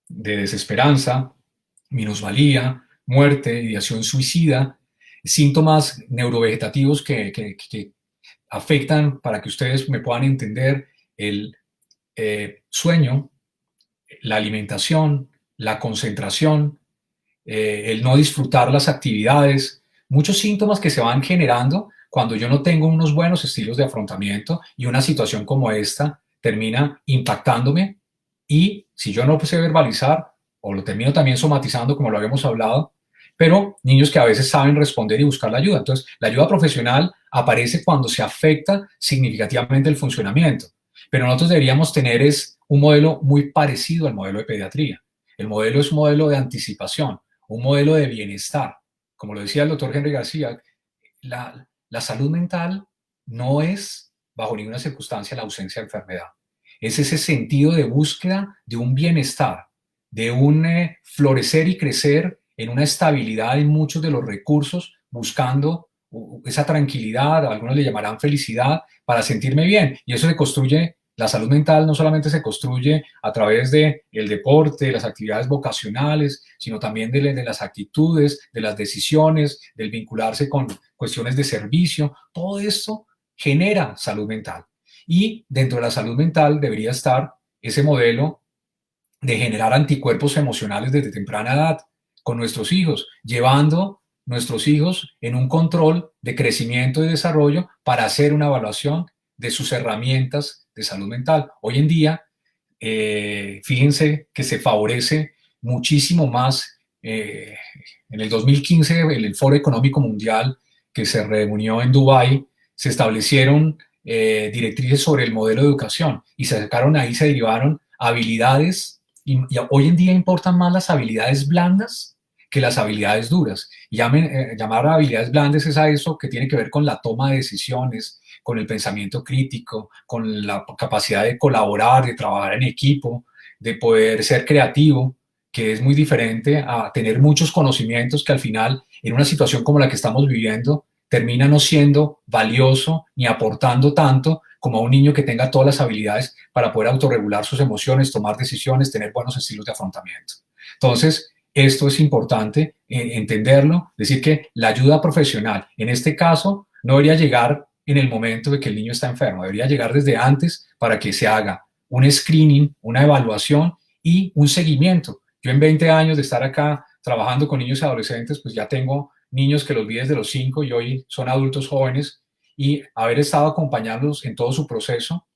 de desesperanza, minusvalía, muerte, ideación suicida, síntomas neurovegetativos que afectan, para que ustedes me puedan entender, el sueño, la alimentación, la concentración, el no disfrutar las actividades, muchos síntomas que se van generando cuando yo no tengo unos buenos estilos de afrontamiento y una situación como esta termina impactándome y si yo no sé verbalizar o lo termino también somatizando como lo habíamos hablado, pero niños que a veces saben responder y buscar la ayuda. Entonces, la ayuda profesional aparece cuando se afecta significativamente el funcionamiento, pero nosotros deberíamos tener es un modelo muy parecido al modelo de pediatría. El modelo es un modelo de anticipación, un modelo de bienestar. Como lo decía el doctor Henry García, la salud mental no es bajo ninguna circunstancia la ausencia de enfermedad. Es ese sentido de búsqueda de un bienestar, de un florecer y crecer en una estabilidad en muchos de los recursos, buscando esa tranquilidad, algunos le llamarán felicidad, para sentirme bien. Y eso se construye, la salud mental no solamente se construye a través del deporte, de las actividades vocacionales, sino también de las actitudes, de las decisiones, del vincularse con cuestiones de servicio. Todo esto genera salud mental. Y dentro de la salud mental debería estar ese modelo de generar anticuerpos emocionales desde temprana edad con nuestros hijos, llevando nuestros hijos en un control de crecimiento y desarrollo para hacer una evaluación de sus herramientas de salud mental. Hoy en día, fíjense que se favorece muchísimo más. En el 2015, el Foro Económico Mundial que se reunió en Dubái, se establecieron directrices sobre el modelo de educación y se sacaron ahí, se derivaron habilidades y hoy en día importan más las habilidades blandas que las habilidades duras. Llamar a habilidades blandas es a eso que tiene que ver con la toma de decisiones, con el pensamiento crítico, con la capacidad de colaborar, de trabajar en equipo, de poder ser creativo, que es muy diferente a tener muchos conocimientos que al final, en una situación como la que estamos viviendo, termina no siendo valioso ni aportando tanto como a un niño que tenga todas las habilidades para poder autorregular sus emociones, tomar decisiones, tener buenos estilos de afrontamiento. Entonces, esto es importante entenderlo, decir que la ayuda profesional, en este caso, no debería llegar en el momento de que el niño está enfermo, debería llegar desde antes para que se haga un screening, una evaluación y un seguimiento. Yo en 20 años de estar acá trabajando con niños y adolescentes, pues ya tengo niños que los vi desde los 5 y hoy son adultos jóvenes, y haber estado acompañándolos en todo su proceso,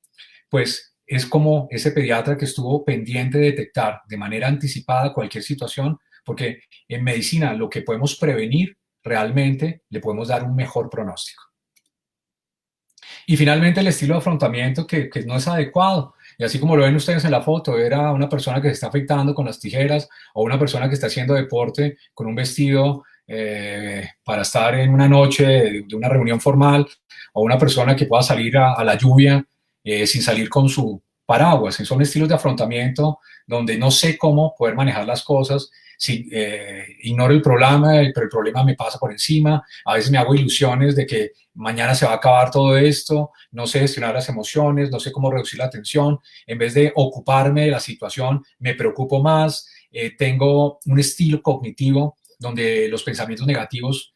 pues es como ese pediatra que estuvo pendiente de detectar de manera anticipada cualquier situación, porque en medicina lo que podemos prevenir realmente le podemos dar un mejor pronóstico. Y finalmente el estilo de afrontamiento que no es adecuado. Y así como lo ven ustedes en la foto, era una persona que se está afeitando con las tijeras o una persona que está haciendo deporte con un vestido para estar en una noche de una reunión formal, o una persona que pueda salir a la lluvia sin salir con su paraguas. Son estilos de afrontamiento donde no sé cómo poder manejar las cosas. Si ignoro el problema, pero el problema me pasa por encima. A veces me hago ilusiones de que mañana se va a acabar todo esto, no sé gestionar las emociones, no sé cómo reducir la tensión. En vez de ocuparme de la situación, me preocupo más. Tengo un estilo cognitivo donde los pensamientos negativos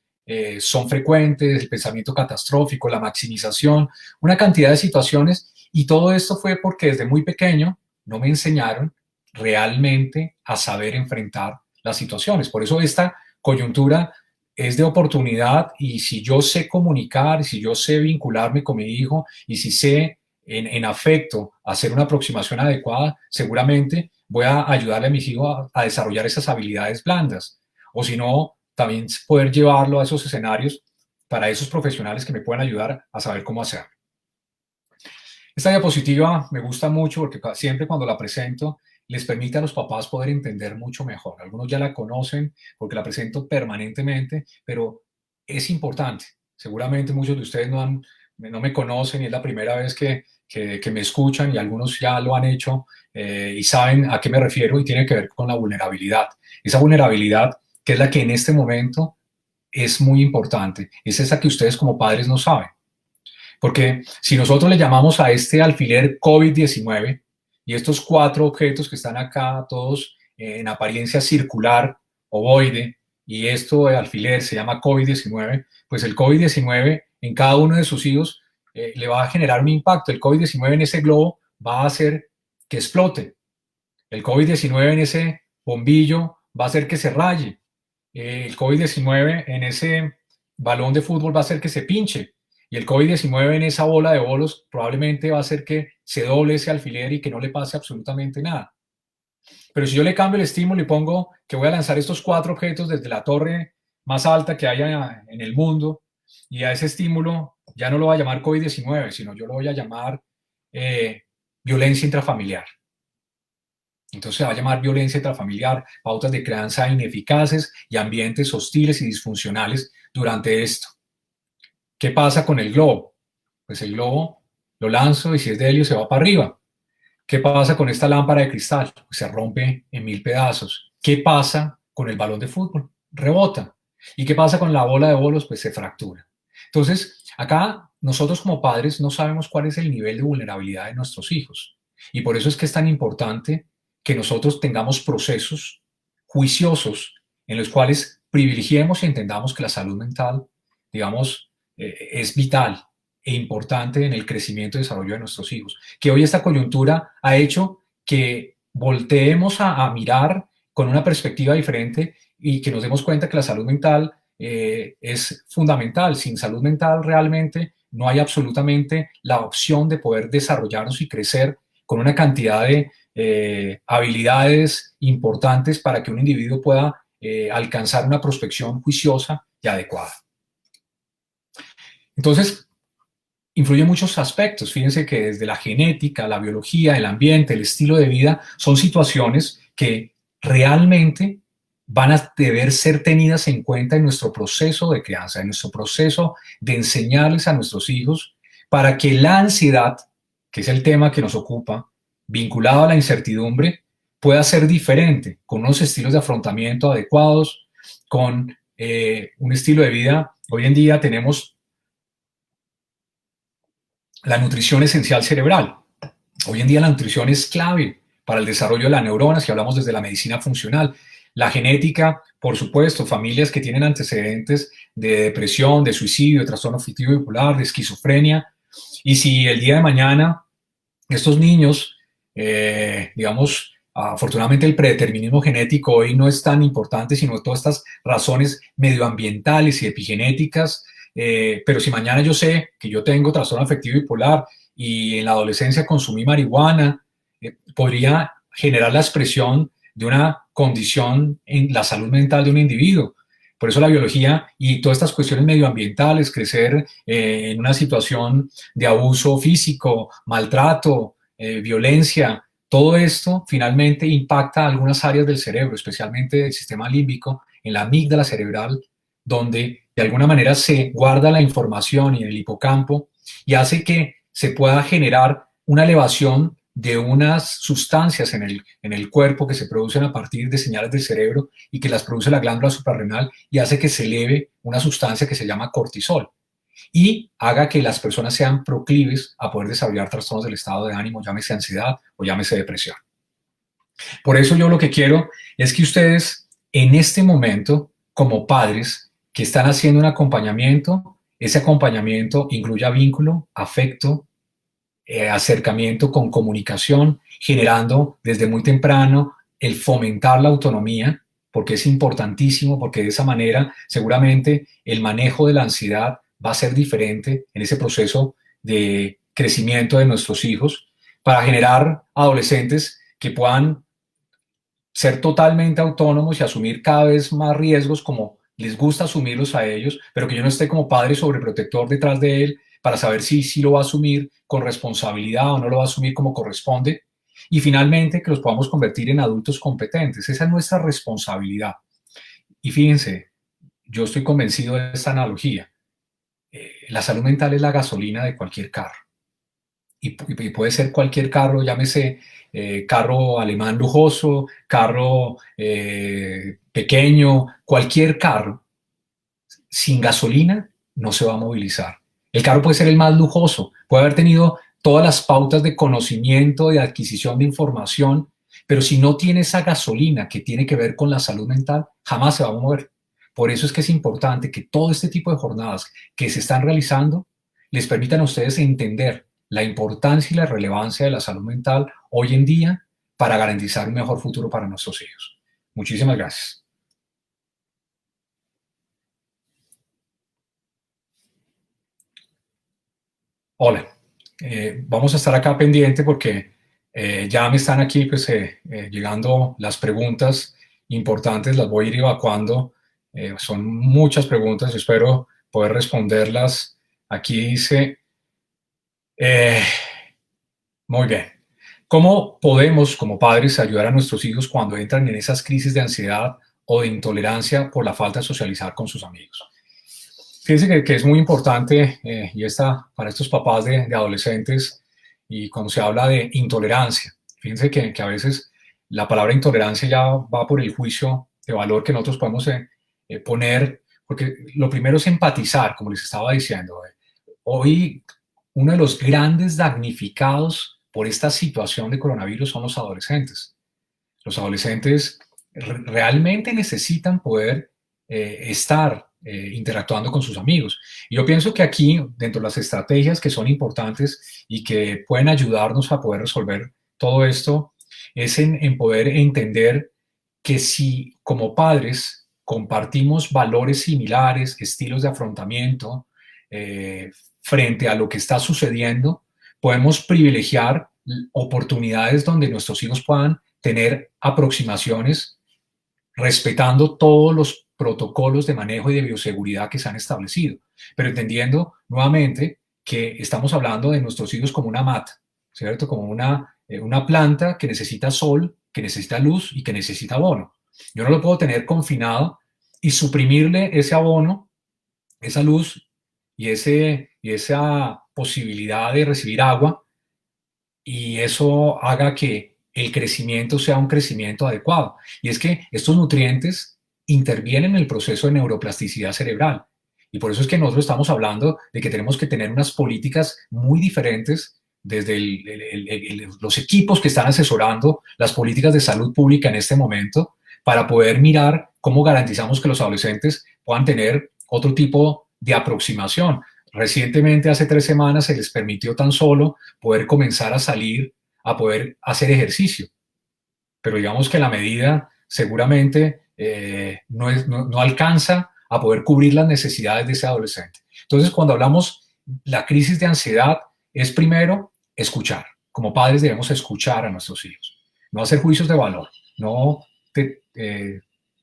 son frecuentes, el pensamiento catastrófico, la maximización, una cantidad de situaciones. Y todo esto fue porque desde muy pequeño no me enseñaron realmente a saber enfrentar las situaciones. Por eso esta coyuntura es de oportunidad, y si yo sé comunicar, si yo sé vincularme con mi hijo, y si sé en afecto hacer una aproximación adecuada, seguramente voy a ayudarle a mis hijos a desarrollar esas habilidades blandas. O si no, también poder llevarlo a esos escenarios para esos profesionales que me pueden ayudar a saber cómo hacerlo. Esta diapositiva me gusta mucho porque siempre cuando la presento les permite a los papás poder entender mucho mejor. Algunos ya la conocen porque la presento permanentemente, pero es importante. Seguramente muchos de ustedes no me conocen y es la primera vez que me escuchan, y algunos ya lo han hecho y saben a qué me refiero, y tiene que ver con la vulnerabilidad. Esa vulnerabilidad que es la que en este momento es muy importante, es esa que ustedes como padres no saben. Porque si nosotros le llamamos a este alfiler COVID-19 y estos 4 objetos que están acá, todos en apariencia circular, ovoide, y esto de alfiler se llama COVID-19, pues el COVID-19 en cada uno de sus hijos le va a generar un impacto. El COVID-19 en ese globo va a hacer que explote. El COVID-19 en ese bombillo va a hacer que se raye. El COVID-19 en ese balón de fútbol va a hacer que se pinche. Y el COVID-19 en esa bola de bolos probablemente va a hacer que se doble ese alfiler y que no le pase absolutamente nada. Pero si yo le cambio el estímulo y pongo que voy a lanzar estos 4 objetos desde la torre más alta que haya en el mundo, y a ese estímulo ya no lo voy a llamar COVID-19, sino yo lo voy a llamar violencia intrafamiliar. Entonces se va a llamar violencia intrafamiliar, pautas de crianza ineficaces y ambientes hostiles y disfuncionales durante esto. ¿Qué pasa con el globo? Pues el globo lo lanzo y si es de helio se va para arriba. ¿Qué pasa con esta lámpara de cristal? Pues se rompe en 1000 pedazos. ¿Qué pasa con el balón de fútbol? Rebota. ¿Y qué pasa con la bola de bolos? Pues se fractura. Entonces, acá nosotros como padres no sabemos cuál es el nivel de vulnerabilidad de nuestros hijos. Y por eso es que es tan importante que nosotros tengamos procesos juiciosos en los cuales privilegiemos y entendamos que la salud mental, digamos, es vital e importante en el crecimiento y desarrollo de nuestros hijos. Que hoy esta coyuntura ha hecho que volteemos a mirar con una perspectiva diferente y que nos demos cuenta que la salud mental es fundamental. Sin salud mental realmente no hay absolutamente la opción de poder desarrollarnos y crecer con una cantidad de habilidades importantes para que un individuo pueda alcanzar una prospección juiciosa y adecuada. Entonces, influye muchos aspectos. Fíjense que desde la genética, la biología, el ambiente, el estilo de vida, son situaciones que realmente van a deber ser tenidas en cuenta en nuestro proceso de crianza, en nuestro proceso de enseñarles a nuestros hijos, para que la ansiedad, que es el tema que nos ocupa, vinculado a la incertidumbre, pueda ser diferente, con unos estilos de afrontamiento adecuados, con un estilo de vida. Hoy en día tenemos la nutrición esencial cerebral. Hoy en día la nutrición es clave para el desarrollo de la neurona, si hablamos desde la medicina funcional. La genética, por supuesto, familias que tienen antecedentes de depresión, de suicidio, de trastorno afectivo bipolar, de esquizofrenia. Y si el día de mañana estos niños, digamos, Afortunadamente el predeterminismo genético hoy no es tan importante, sino todas estas razones medioambientales y epigenéticas. Pero si mañana yo sé que yo tengo trastorno afectivo bipolar y en la adolescencia consumí marihuana, podría generar la expresión de una condición en la salud mental de un individuo. Por eso la biología y todas estas cuestiones medioambientales, crecer en una situación de abuso físico, maltrato, violencia, todo esto finalmente impacta algunas áreas del cerebro, especialmente el sistema límbico, en la amígdala cerebral, donde de alguna manera se guarda la información y en el hipocampo y hace que se pueda generar una elevación de unas sustancias en el cuerpo que se producen a partir de señales del cerebro y que las produce la glándula suprarrenal y hace que se eleve una sustancia que se llama cortisol y haga que las personas sean proclives a poder desarrollar trastornos del estado de ánimo, llámese ansiedad o llámese depresión. Por eso yo lo que quiero es que ustedes en este momento, como padres que están haciendo un acompañamiento, ese acompañamiento incluya vínculo, afecto, acercamiento con comunicación, generando desde muy temprano el fomentar la autonomía, porque es importantísimo, porque de esa manera seguramente el manejo de la ansiedad va a ser diferente en ese proceso de crecimiento de nuestros hijos, para generar adolescentes que puedan ser totalmente autónomos y asumir cada vez más riesgos como les gusta asumirlos a ellos, pero que yo no esté como padre sobreprotector detrás de él para saber si lo va a asumir con responsabilidad o no lo va a asumir como corresponde. Y finalmente que los podamos convertir en adultos competentes. Esa es nuestra responsabilidad. Y fíjense, yo estoy convencido de esta analogía. La salud mental es la gasolina de cualquier carro. Y puede ser cualquier carro, llámese carro alemán lujoso, carro pequeño, cualquier carro, sin gasolina no se va a movilizar. El carro puede ser el más lujoso, puede haber tenido todas las pautas de conocimiento, de adquisición de información, pero si no tiene esa gasolina que tiene que ver con la salud mental, jamás se va a mover. Por eso es que es importante que todo este tipo de jornadas que se están realizando les permitan a ustedes entender la importancia y la relevancia de la salud mental hoy en día para garantizar un mejor futuro para nuestros hijos. Muchísimas gracias. Hola, vamos a estar acá pendiente porque ya me están aquí pues, llegando las preguntas importantes, las voy a ir evacuando. Son muchas preguntas, espero poder responderlas. Aquí dice, eh, muy bien, ¿cómo podemos como padres ayudar a nuestros hijos cuando entran en esas crisis de ansiedad o de intolerancia por la falta de socializar con sus amigos? Fíjense que es muy importante y está para estos papás de adolescentes y cuando se habla de intolerancia, fíjense que a veces la palabra intolerancia ya va por el juicio de valor que nosotros podemos poner, porque lo primero es empatizar, como les estaba diciendo. Hoy uno de los grandes damnificados por esta situación de coronavirus son los adolescentes. Los adolescentes realmente necesitan poder estar interactuando con sus amigos. Y yo pienso que aquí, dentro de las estrategias que son importantes y que pueden ayudarnos a poder resolver todo esto, es en poder entender que si como padres compartimos valores similares, estilos de afrontamiento frente a lo que está sucediendo, podemos privilegiar oportunidades donde nuestros hijos puedan tener aproximaciones respetando todos los protocolos de manejo y de bioseguridad que se han establecido, pero entendiendo nuevamente que estamos hablando de nuestros hijos como una mata, ¿cierto? Como una planta que necesita sol, que necesita luz y que necesita abono. Yo no lo puedo tener confinado y suprimirle ese abono, esa luz y esa posibilidad de recibir agua, y eso haga que el crecimiento sea un crecimiento adecuado. Y es que estos nutrientes intervienen en el proceso de neuroplasticidad cerebral. Y por eso es que nosotros estamos hablando de que tenemos que tener unas políticas muy diferentes desde los equipos que están asesorando las políticas de salud pública en este momento para poder mirar cómo garantizamos que los adolescentes puedan tener otro tipo de aproximación. Recientemente, hace 3 semanas, se les permitió tan solo poder comenzar a salir, a poder hacer ejercicio. pero digamos que la medida seguramente no alcanza a poder cubrir las necesidades de ese adolescente. Entonces, cuando hablamos la crisis de ansiedad, es primero escuchar. Como padres debemos escuchar a nuestros hijos, no hacer juicios de valor, no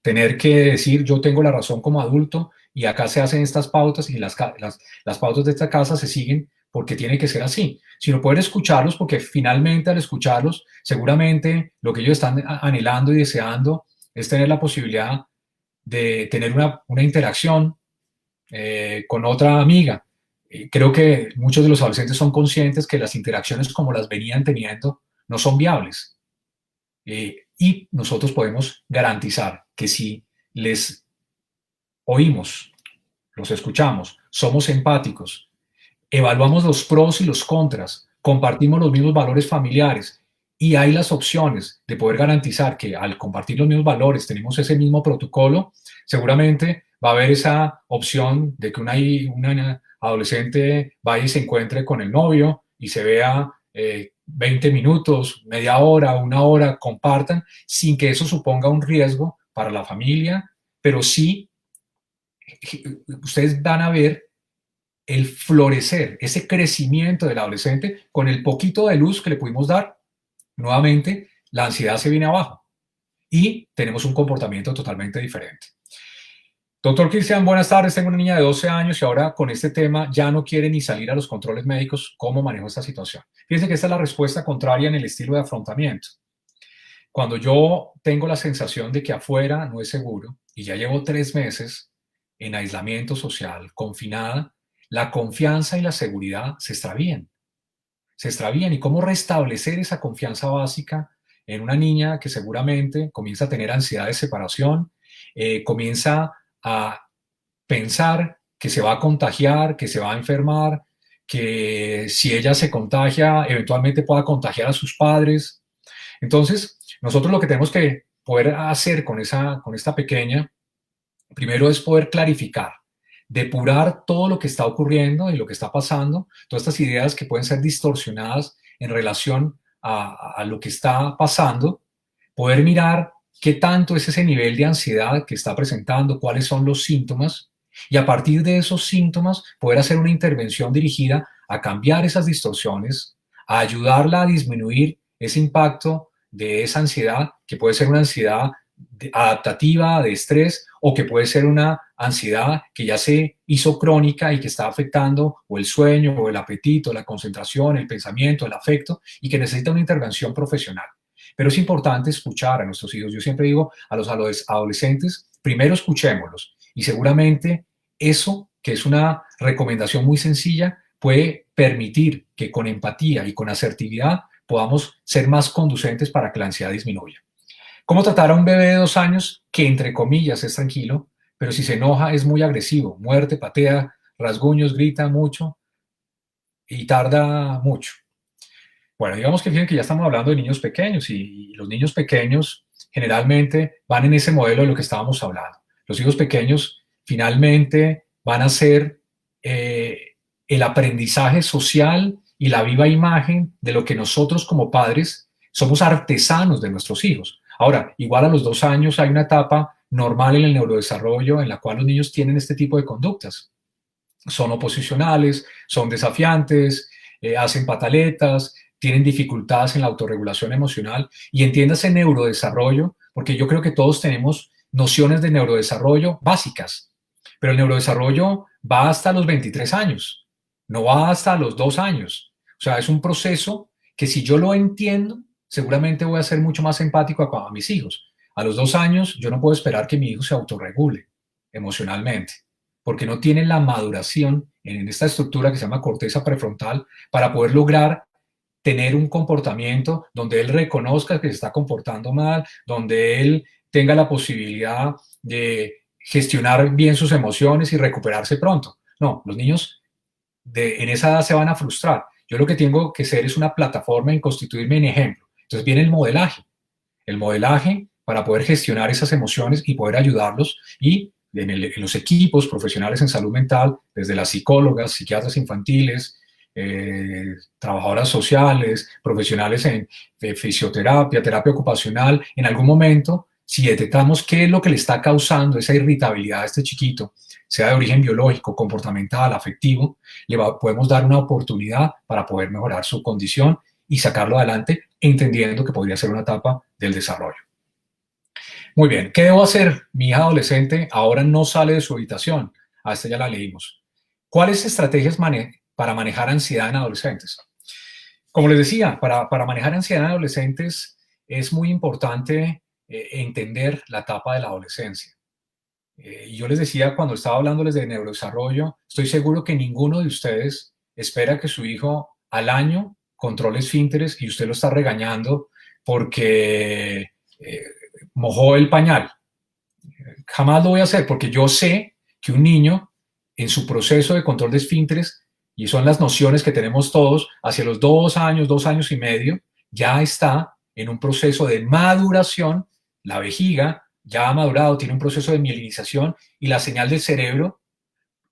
tener que decir yo tengo la razón como adulto y acá se hacen estas pautas y las pautas de esta casa se siguen porque tiene que ser así, sino poder escucharlos, porque finalmente al escucharlos, seguramente lo que ellos están anhelando y deseando es tener la posibilidad de tener una interacción con otra amiga. Creo que muchos de los adolescentes son conscientes que las interacciones como las venían teniendo no son viables. Y nosotros podemos garantizar que si les oímos, los escuchamos, somos empáticos, evaluamos los pros y los contras, compartimos los mismos valores familiares y hay las opciones de poder garantizar que al compartir los mismos valores tenemos ese mismo protocolo, seguramente va a haber esa opción de que una adolescente vaya y se encuentre con el novio y se vea 20 minutos, media hora, una hora, compartan, sin que eso suponga un riesgo para la familia, pero sí ustedes van a ver el florecer, ese crecimiento del adolescente con el poquito de luz que le pudimos dar. Nuevamente, la ansiedad se viene abajo y tenemos un comportamiento totalmente diferente. Doctor Cristian, buenas tardes. Tengo una niña de 12 años y ahora con este tema ya no quiere ni salir a los controles médicos. ¿Cómo manejo esta situación? Fíjense que esta es la respuesta contraria en el estilo de afrontamiento. Cuando yo tengo la sensación de que afuera no es seguro y ya llevo 3 meses en aislamiento social, confinada, la confianza y la seguridad se extravían. Se extravían. ¿Y cómo restablecer esa confianza básica en una niña que seguramente comienza a tener ansiedad de separación, comienza a pensar que se va a contagiar, que se va a enfermar, que si ella se contagia, eventualmente pueda contagiar a sus padres? Entonces, nosotros lo que tenemos que poder hacer con esta pequeña, primero es poder clarificar, depurar todo lo que está ocurriendo y lo que está pasando, todas estas ideas que pueden ser distorsionadas en relación a lo que está pasando, poder mirar qué tanto es ese nivel de ansiedad que está presentando, cuáles son los síntomas, y a partir de esos síntomas poder hacer una intervención dirigida a cambiar esas distorsiones, a ayudarla a disminuir ese impacto de esa ansiedad, que puede ser una ansiedad adaptativa, de estrés, o que puede ser una ansiedad que ya se hizo crónica y que está afectando o el sueño, o el apetito, la concentración, el pensamiento, el afecto, y que necesita una intervención profesional. Pero es importante escuchar a nuestros hijos. Yo siempre digo a los adolescentes, primero escuchémoslos, y seguramente eso, que es una recomendación muy sencilla, puede permitir que con empatía y con asertividad podamos ser más conducentes para que la ansiedad disminuya. ¿Cómo tratar a un bebé de 2 años que, entre comillas, es tranquilo, pero si se enoja es muy agresivo, muerde, patea, rasguños, grita mucho y tarda mucho? Bueno, digamos que fíjense que ya estamos hablando de niños pequeños y los niños pequeños generalmente van en ese modelo de lo que estábamos hablando. Los hijos pequeños finalmente van a ser el aprendizaje social y la viva imagen de lo que nosotros como padres somos artesanos de nuestros hijos. Ahora, igual a los 2 años hay una etapa normal en el neurodesarrollo en la cual los niños tienen este tipo de conductas. Son oposicionales, son desafiantes, hacen pataletas, tienen dificultades en la autorregulación emocional, y entiéndase neurodesarrollo, porque yo creo que todos tenemos nociones de neurodesarrollo básicas, pero el neurodesarrollo va hasta los 23 años, no va hasta los 2 años. O sea, es un proceso que si yo lo entiendo, seguramente voy a ser mucho más empático a mis hijos. A los 2 años yo no puedo esperar que mi hijo se autorregule emocionalmente, porque no tiene la maduración en esta estructura que se llama corteza prefrontal para poder lograr tener un comportamiento donde él reconozca que se está comportando mal, donde él tenga la posibilidad de gestionar bien sus emociones y recuperarse pronto. No, los niños en esa edad se van a frustrar. Yo lo que tengo que ser es una plataforma en constituirme en ejemplo. Entonces viene el modelaje para poder gestionar esas emociones y poder ayudarlos, y en los equipos profesionales en salud mental, desde las psicólogas, psiquiatras infantiles, trabajadoras sociales, profesionales en fisioterapia, terapia ocupacional, en algún momento, si detectamos qué es lo que le está causando esa irritabilidad a este chiquito, sea de origen biológico, comportamental, afectivo, podemos dar una oportunidad para poder mejorar su condición y sacarlo adelante, entendiendo que podría ser una etapa del desarrollo. Muy bien, ¿qué debo hacer? Mi hija adolescente ahora no sale de su habitación. A esta ya la leímos. ¿Cuáles estrategias para manejar ansiedad en adolescentes? Como les decía, para manejar ansiedad en adolescentes es muy importante entender la etapa de la adolescencia. Y yo les decía cuando estaba hablándoles de neurodesarrollo, estoy seguro que ninguno de ustedes espera que su hijo al año controle esfínteres y usted lo está regañando porque mojó el pañal. Jamás lo voy a hacer porque yo sé que un niño en su proceso de control de esfínteres, y son las nociones que tenemos todos, hacia los 2 años, 2 años y medio, ya está en un proceso de maduración. La vejiga ya ha madurado, tiene un proceso de mielinización y la señal del cerebro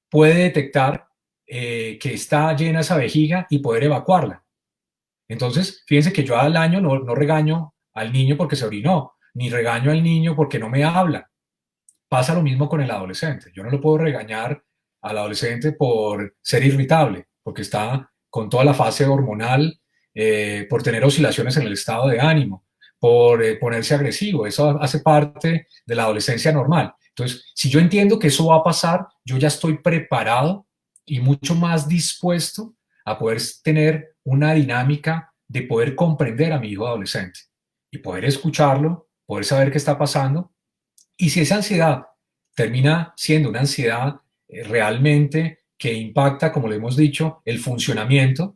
puede detectar que está llena esa vejiga y poder evacuarla. Entonces, fíjense que yo al año no regaño al niño porque se orinó, ni regaño al niño porque no me habla. Pasa lo mismo con el adolescente. Yo no lo puedo regañar al adolescente por ser irritable, porque está con toda la fase hormonal, por tener oscilaciones en el estado de ánimo, por ponerse agresivo. Eso hace parte de la adolescencia normal. Entonces, si yo entiendo que eso va a pasar, yo ya estoy preparado y mucho más dispuesto a poder tener una dinámica de poder comprender a mi hijo adolescente y poder escucharlo, poder saber qué está pasando. Y si esa ansiedad termina siendo una ansiedad realmente que impacta, como le hemos dicho, el funcionamiento,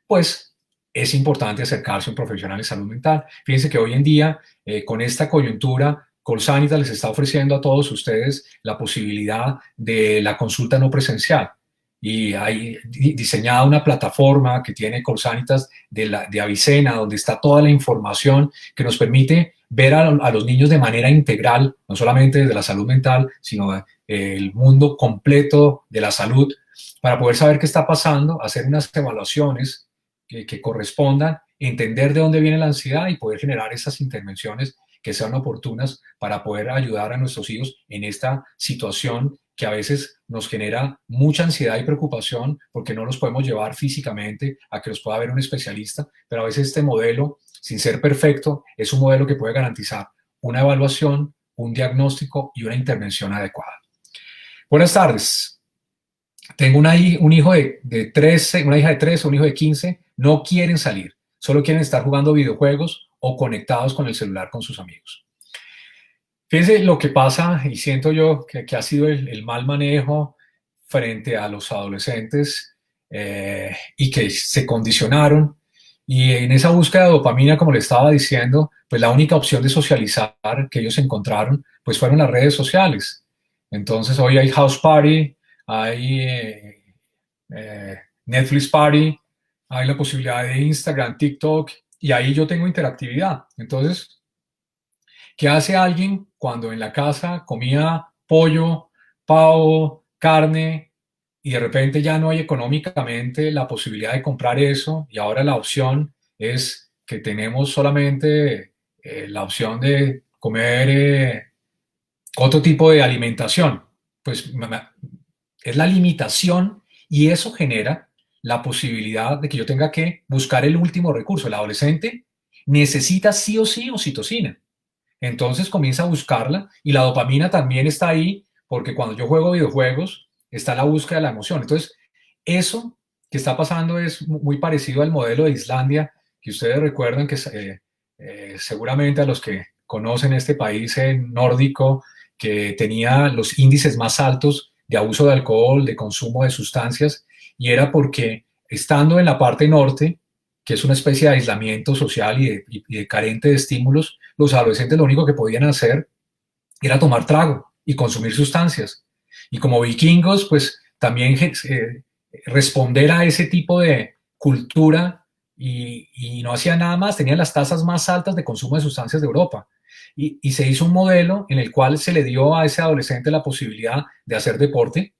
pues es importante acercarse a un profesional de salud mental. Fíjense que hoy en día, con esta coyuntura, Colsanitas les está ofreciendo a todos ustedes la posibilidad de la consulta no presencial. Y hay diseñada una plataforma que tiene Colsanitas de Avicena, donde está toda la información que nos permite ver a los niños de manera integral, no solamente desde la salud mental, sino el mundo completo de la salud, para poder saber qué está pasando, hacer unas evaluaciones que correspondan, entender de dónde viene la ansiedad y poder generar esas intervenciones que sean oportunas para poder ayudar a nuestros hijos en esta situación que a veces nos genera mucha ansiedad y preocupación porque no los podemos llevar físicamente a que los pueda ver un especialista, pero a veces este modelo, sin ser perfecto, es un modelo que puede garantizar una evaluación, un diagnóstico y una intervención adecuada. Buenas tardes. Tengo un hijo de 13, una hija de 13, un hijo de 15, no quieren salir, solo quieren estar jugando videojuegos o conectados con el celular con sus amigos. Fíjense lo que pasa, y siento yo que ha sido el mal manejo frente a los adolescentes y que se condicionaron. Y en esa búsqueda de dopamina, como le estaba diciendo, pues la única opción de socializar que ellos encontraron, pues fueron las redes sociales. Entonces hoy hay House Party, hay Netflix Party, hay la posibilidad de Instagram, TikTok, y ahí yo tengo interactividad. Entonces, ¿qué hace alguien cuando en la casa comía pollo, pavo, carne y de repente ya no hay económicamente la posibilidad de comprar eso y ahora la opción es que tenemos solamente la opción de comer otro tipo de alimentación? Pues es la limitación y eso genera la posibilidad de que yo tenga que buscar el último recurso. El adolescente necesita sí o sí oxitocina. Entonces comienza a buscarla y la dopamina también está ahí porque cuando yo juego videojuegos está la búsqueda de la emoción. Entonces, eso que está pasando es muy parecido al modelo de Islandia, que ustedes recuerdan que seguramente a los que conocen este país nórdico, que tenía los índices más altos de abuso de alcohol, de consumo de sustancias, y era porque estando en la parte norte, que es una especie de aislamiento social y de carente de estímulos, los adolescentes lo único que podían hacer era tomar trago y consumir sustancias. Y como vikingos, pues también responder a ese tipo de cultura y no hacían nada más, tenían las tasas más altas de consumo de sustancias de Europa. Y se hizo un modelo en el cual se le dio a ese adolescente la posibilidad de hacer deporte,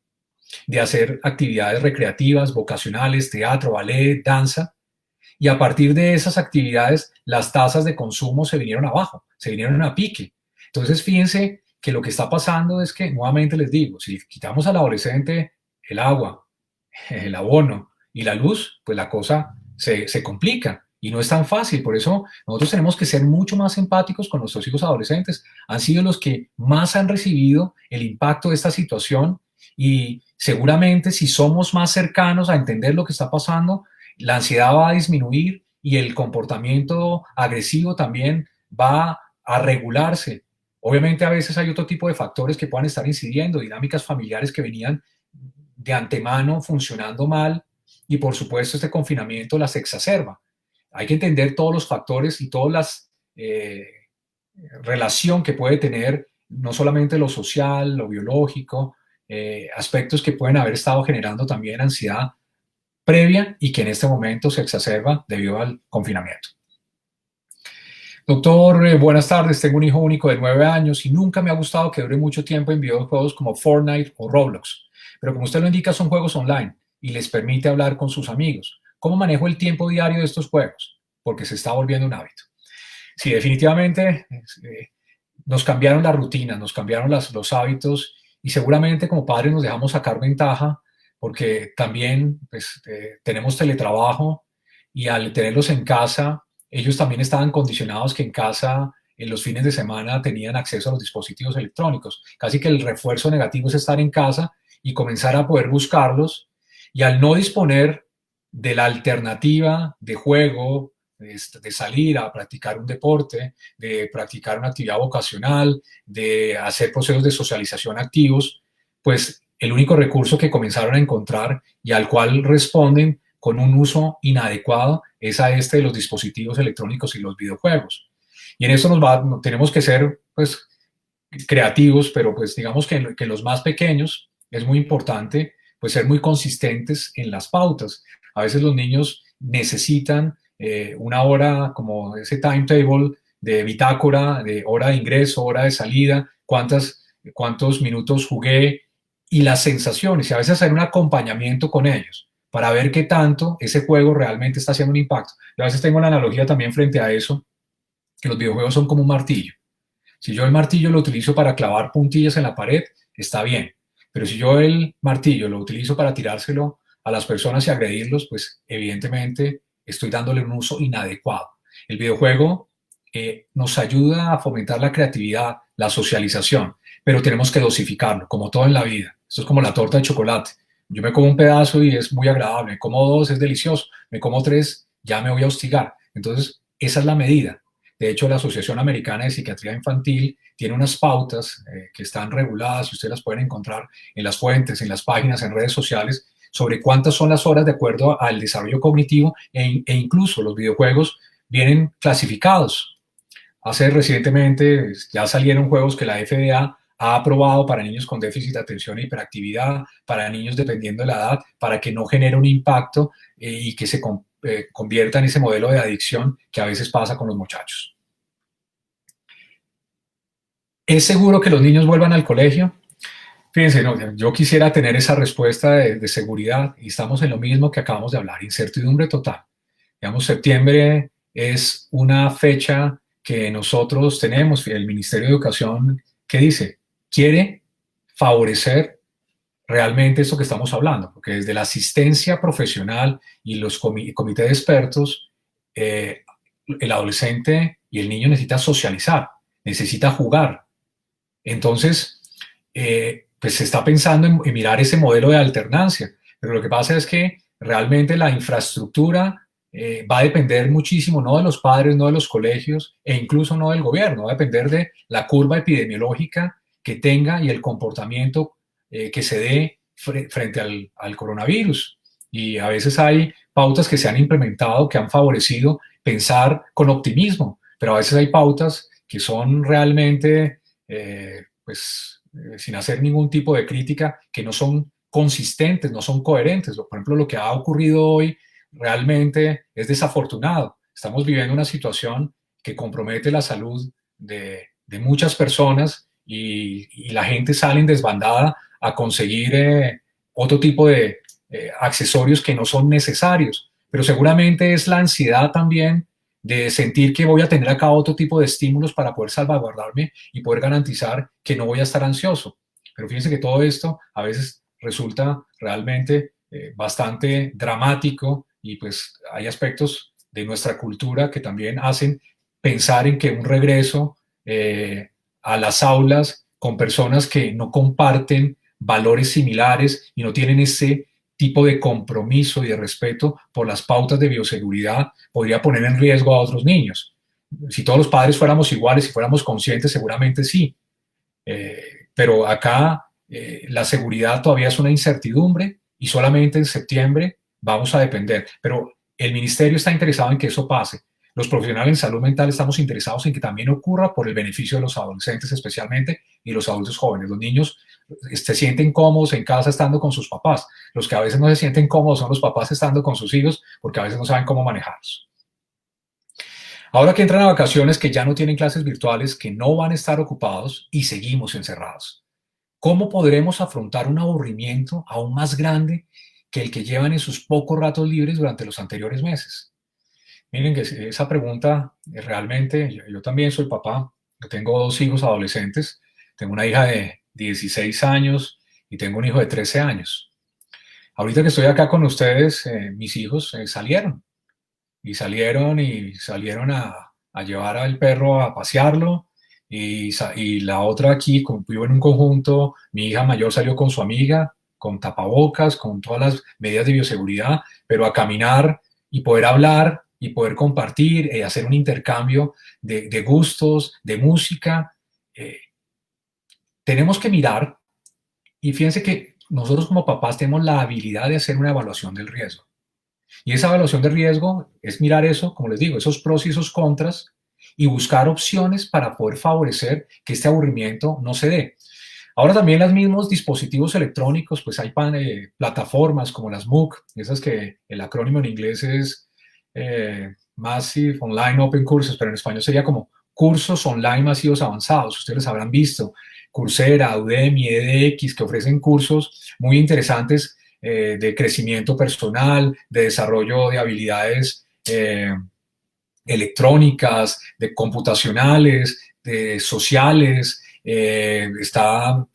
de hacer actividades recreativas, vocacionales, teatro, ballet, danza, y a partir de esas actividades las tasas de consumo se vinieron abajo, se vinieron a pique. Entonces, fíjense que lo que está pasando es que, nuevamente les digo, si quitamos al adolescente el agua, el abono y la luz, pues la cosa se complica y no es tan fácil. Por eso nosotros tenemos que ser mucho más empáticos con nuestros hijos adolescentes. Han sido los que más han recibido el impacto de esta situación y seguramente si somos más cercanos a entender lo que está pasando, la ansiedad va a disminuir y el comportamiento agresivo también va a regularse. Obviamente a veces hay otro tipo de factores que puedan estar incidiendo, dinámicas familiares que venían de antemano funcionando mal y por supuesto este confinamiento las exacerba. Hay que entender todos los factores y todas las relación que puede tener no solamente lo social, lo biológico, aspectos que pueden haber estado generando también ansiedad previa y que en este momento se exacerba debido al confinamiento. Doctor, buenas tardes. Tengo un hijo único de 9 años y nunca me ha gustado que dure mucho tiempo en videojuegos como Fortnite o Roblox. Pero como usted lo indica, son juegos online y les permite hablar con sus amigos. ¿Cómo manejo el tiempo diario de estos juegos? Porque se está volviendo un hábito. Sí, definitivamente nos cambiaron las rutinas, nos cambiaron los hábitos y seguramente como padres nos dejamos sacar ventaja porque también pues, tenemos teletrabajo y al tenerlos en casa, ellos también estaban condicionados que en casa en los fines de semana tenían acceso a los dispositivos electrónicos. Casi que el refuerzo negativo es estar en casa y comenzar a poder buscarlos y al no disponer de la alternativa de juego, de salir a practicar un deporte, de practicar una actividad vocacional, de hacer procesos de socialización activos, pues el único recurso que comenzaron a encontrar y al cual responden con un uso inadecuado es a este de los dispositivos electrónicos y los videojuegos. Y en eso tenemos que ser pues, creativos, pero pues digamos que los más pequeños es muy importante pues ser muy consistentes en las pautas. A veces los niños necesitan una hora como ese timetable de bitácora, de hora de ingreso, hora de salida, cuántos minutos jugué y las sensaciones, y a veces hacer un acompañamiento con ellos para ver qué tanto ese juego realmente está haciendo un impacto. Yo a veces tengo una analogía también frente a eso, que los videojuegos son como un martillo. Si yo el martillo lo utilizo para clavar puntillas en la pared, está bien. Pero si yo el martillo lo utilizo para tirárselo a las personas y agredirlos, pues evidentemente estoy dándole un uso inadecuado. El videojuego nos ayuda a fomentar la creatividad, la socialización, pero tenemos que dosificarlo, como todo en la vida. Esto es como la torta de chocolate. Yo me como un pedazo y es muy agradable, me como dos, es delicioso, me como tres, ya me voy a hostigar. Entonces, esa es la medida. De hecho, la Asociación Americana de Psiquiatría Infantil tiene unas pautas que están reguladas y ustedes las pueden encontrar en las fuentes, en las páginas, en redes sociales, sobre cuántas son las horas de acuerdo al desarrollo cognitivo e incluso los videojuegos vienen clasificados. Hace recientemente ya salieron juegos que la FDA ha aprobado para niños con déficit de atención e hiperactividad, para niños dependiendo de la edad, para que no genere un impacto y que se convierta en ese modelo de adicción que a veces pasa con los muchachos. ¿Es seguro que los niños vuelvan al colegio? Fíjense, no, yo quisiera tener esa respuesta de seguridad y estamos en lo mismo que acabamos de hablar, incertidumbre total. Digamos, septiembre es una fecha que nosotros tenemos, el Ministerio de Educación, que dice, quiere favorecer realmente esto que estamos hablando, porque desde la asistencia profesional y los comités de expertos, el adolescente y el niño necesita socializar, necesita jugar. Entonces, pues se está pensando en mirar ese modelo de alternancia, pero lo que pasa es que realmente la infraestructura va a depender muchísimo, no de los padres, no de los colegios e incluso no del gobierno, va a depender de la curva epidemiológica que tenga y el comportamiento que se dé frente al coronavirus. Y a veces hay pautas que se han implementado que han favorecido pensar con optimismo, pero a veces hay pautas que son realmente, sin hacer ningún tipo de crítica, que no son consistentes, no son coherentes. Por ejemplo, lo que ha ocurrido hoy realmente es desafortunado. Estamos viviendo una situación que compromete la salud de muchas personas y la gente sale en desbandada a conseguir otro tipo de accesorios que no son necesarios, pero seguramente es la ansiedad también de sentir que voy a tener acá otro tipo de estímulos para poder salvaguardarme y poder garantizar que no voy a estar ansioso. Pero fíjense que todo esto a veces resulta realmente bastante dramático y pues hay aspectos de nuestra cultura que también hacen pensar en que un regreso a las aulas con personas que no comparten valores similares y no tienen ese tipo de compromiso y de respeto por las pautas de bioseguridad podría poner en riesgo a otros niños. Si todos los padres fuéramos iguales, si fuéramos conscientes, seguramente sí. Pero acá la seguridad todavía es una incertidumbre y solamente en septiembre vamos a depender. Pero el ministerio está interesado en que eso pase. Los profesionales en salud mental estamos interesados en que también ocurra por el beneficio de los adolescentes especialmente y los adultos jóvenes. Los niños se sienten cómodos en casa estando con sus papás. Los que a veces no se sienten cómodos son los papás estando con sus hijos porque a veces no saben cómo manejarlos. Ahora que entran a vacaciones, que ya no tienen clases virtuales, que no van a estar ocupados y seguimos encerrados, ¿cómo podremos afrontar un aburrimiento aún más grande que el que llevan en sus pocos ratos libres durante los anteriores meses? Miren que esa pregunta realmente, yo también soy papá, yo tengo dos hijos adolescentes, tengo una hija de 16 años y tengo un hijo de 13 años. Ahorita que estoy acá con ustedes, mis hijos salieron a llevar al perro a pasearlo y la otra aquí, como vivo en un conjunto, mi hija mayor salió con su amiga, con tapabocas, con todas las medidas de bioseguridad, pero a caminar y poder hablar y poder compartir, hacer un intercambio de gustos, de música. Tenemos que mirar y fíjense que nosotros como papás tenemos la habilidad de hacer una evaluación del riesgo. Y esa evaluación de riesgo es mirar eso, como les digo, esos pros y esos contras y buscar opciones para poder favorecer que este aburrimiento no se dé. Ahora también los mismos dispositivos electrónicos, pues hay plataformas como las MOOC, esas que el acrónimo en inglés es Massive Online Open Courses, pero en español sería como cursos online masivos avanzados. Ustedes los habrán visto, Coursera, Udemy, edX, que ofrecen cursos muy interesantes de crecimiento personal, de desarrollo de habilidades electrónicas, de computacionales, de sociales. Está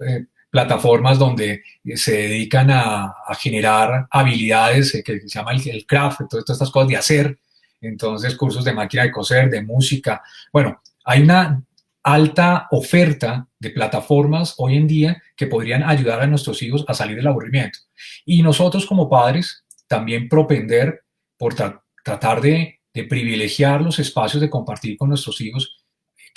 plataformas donde se dedican a generar habilidades que se llama el craft, todas estas cosas de hacer. Entonces, cursos de máquina de coser, de música. Bueno, hay una alta oferta de plataformas hoy en día que podrían ayudar a nuestros hijos a salir del aburrimiento. Y nosotros como padres también propender por tratar de privilegiar los espacios de compartir con nuestros hijos,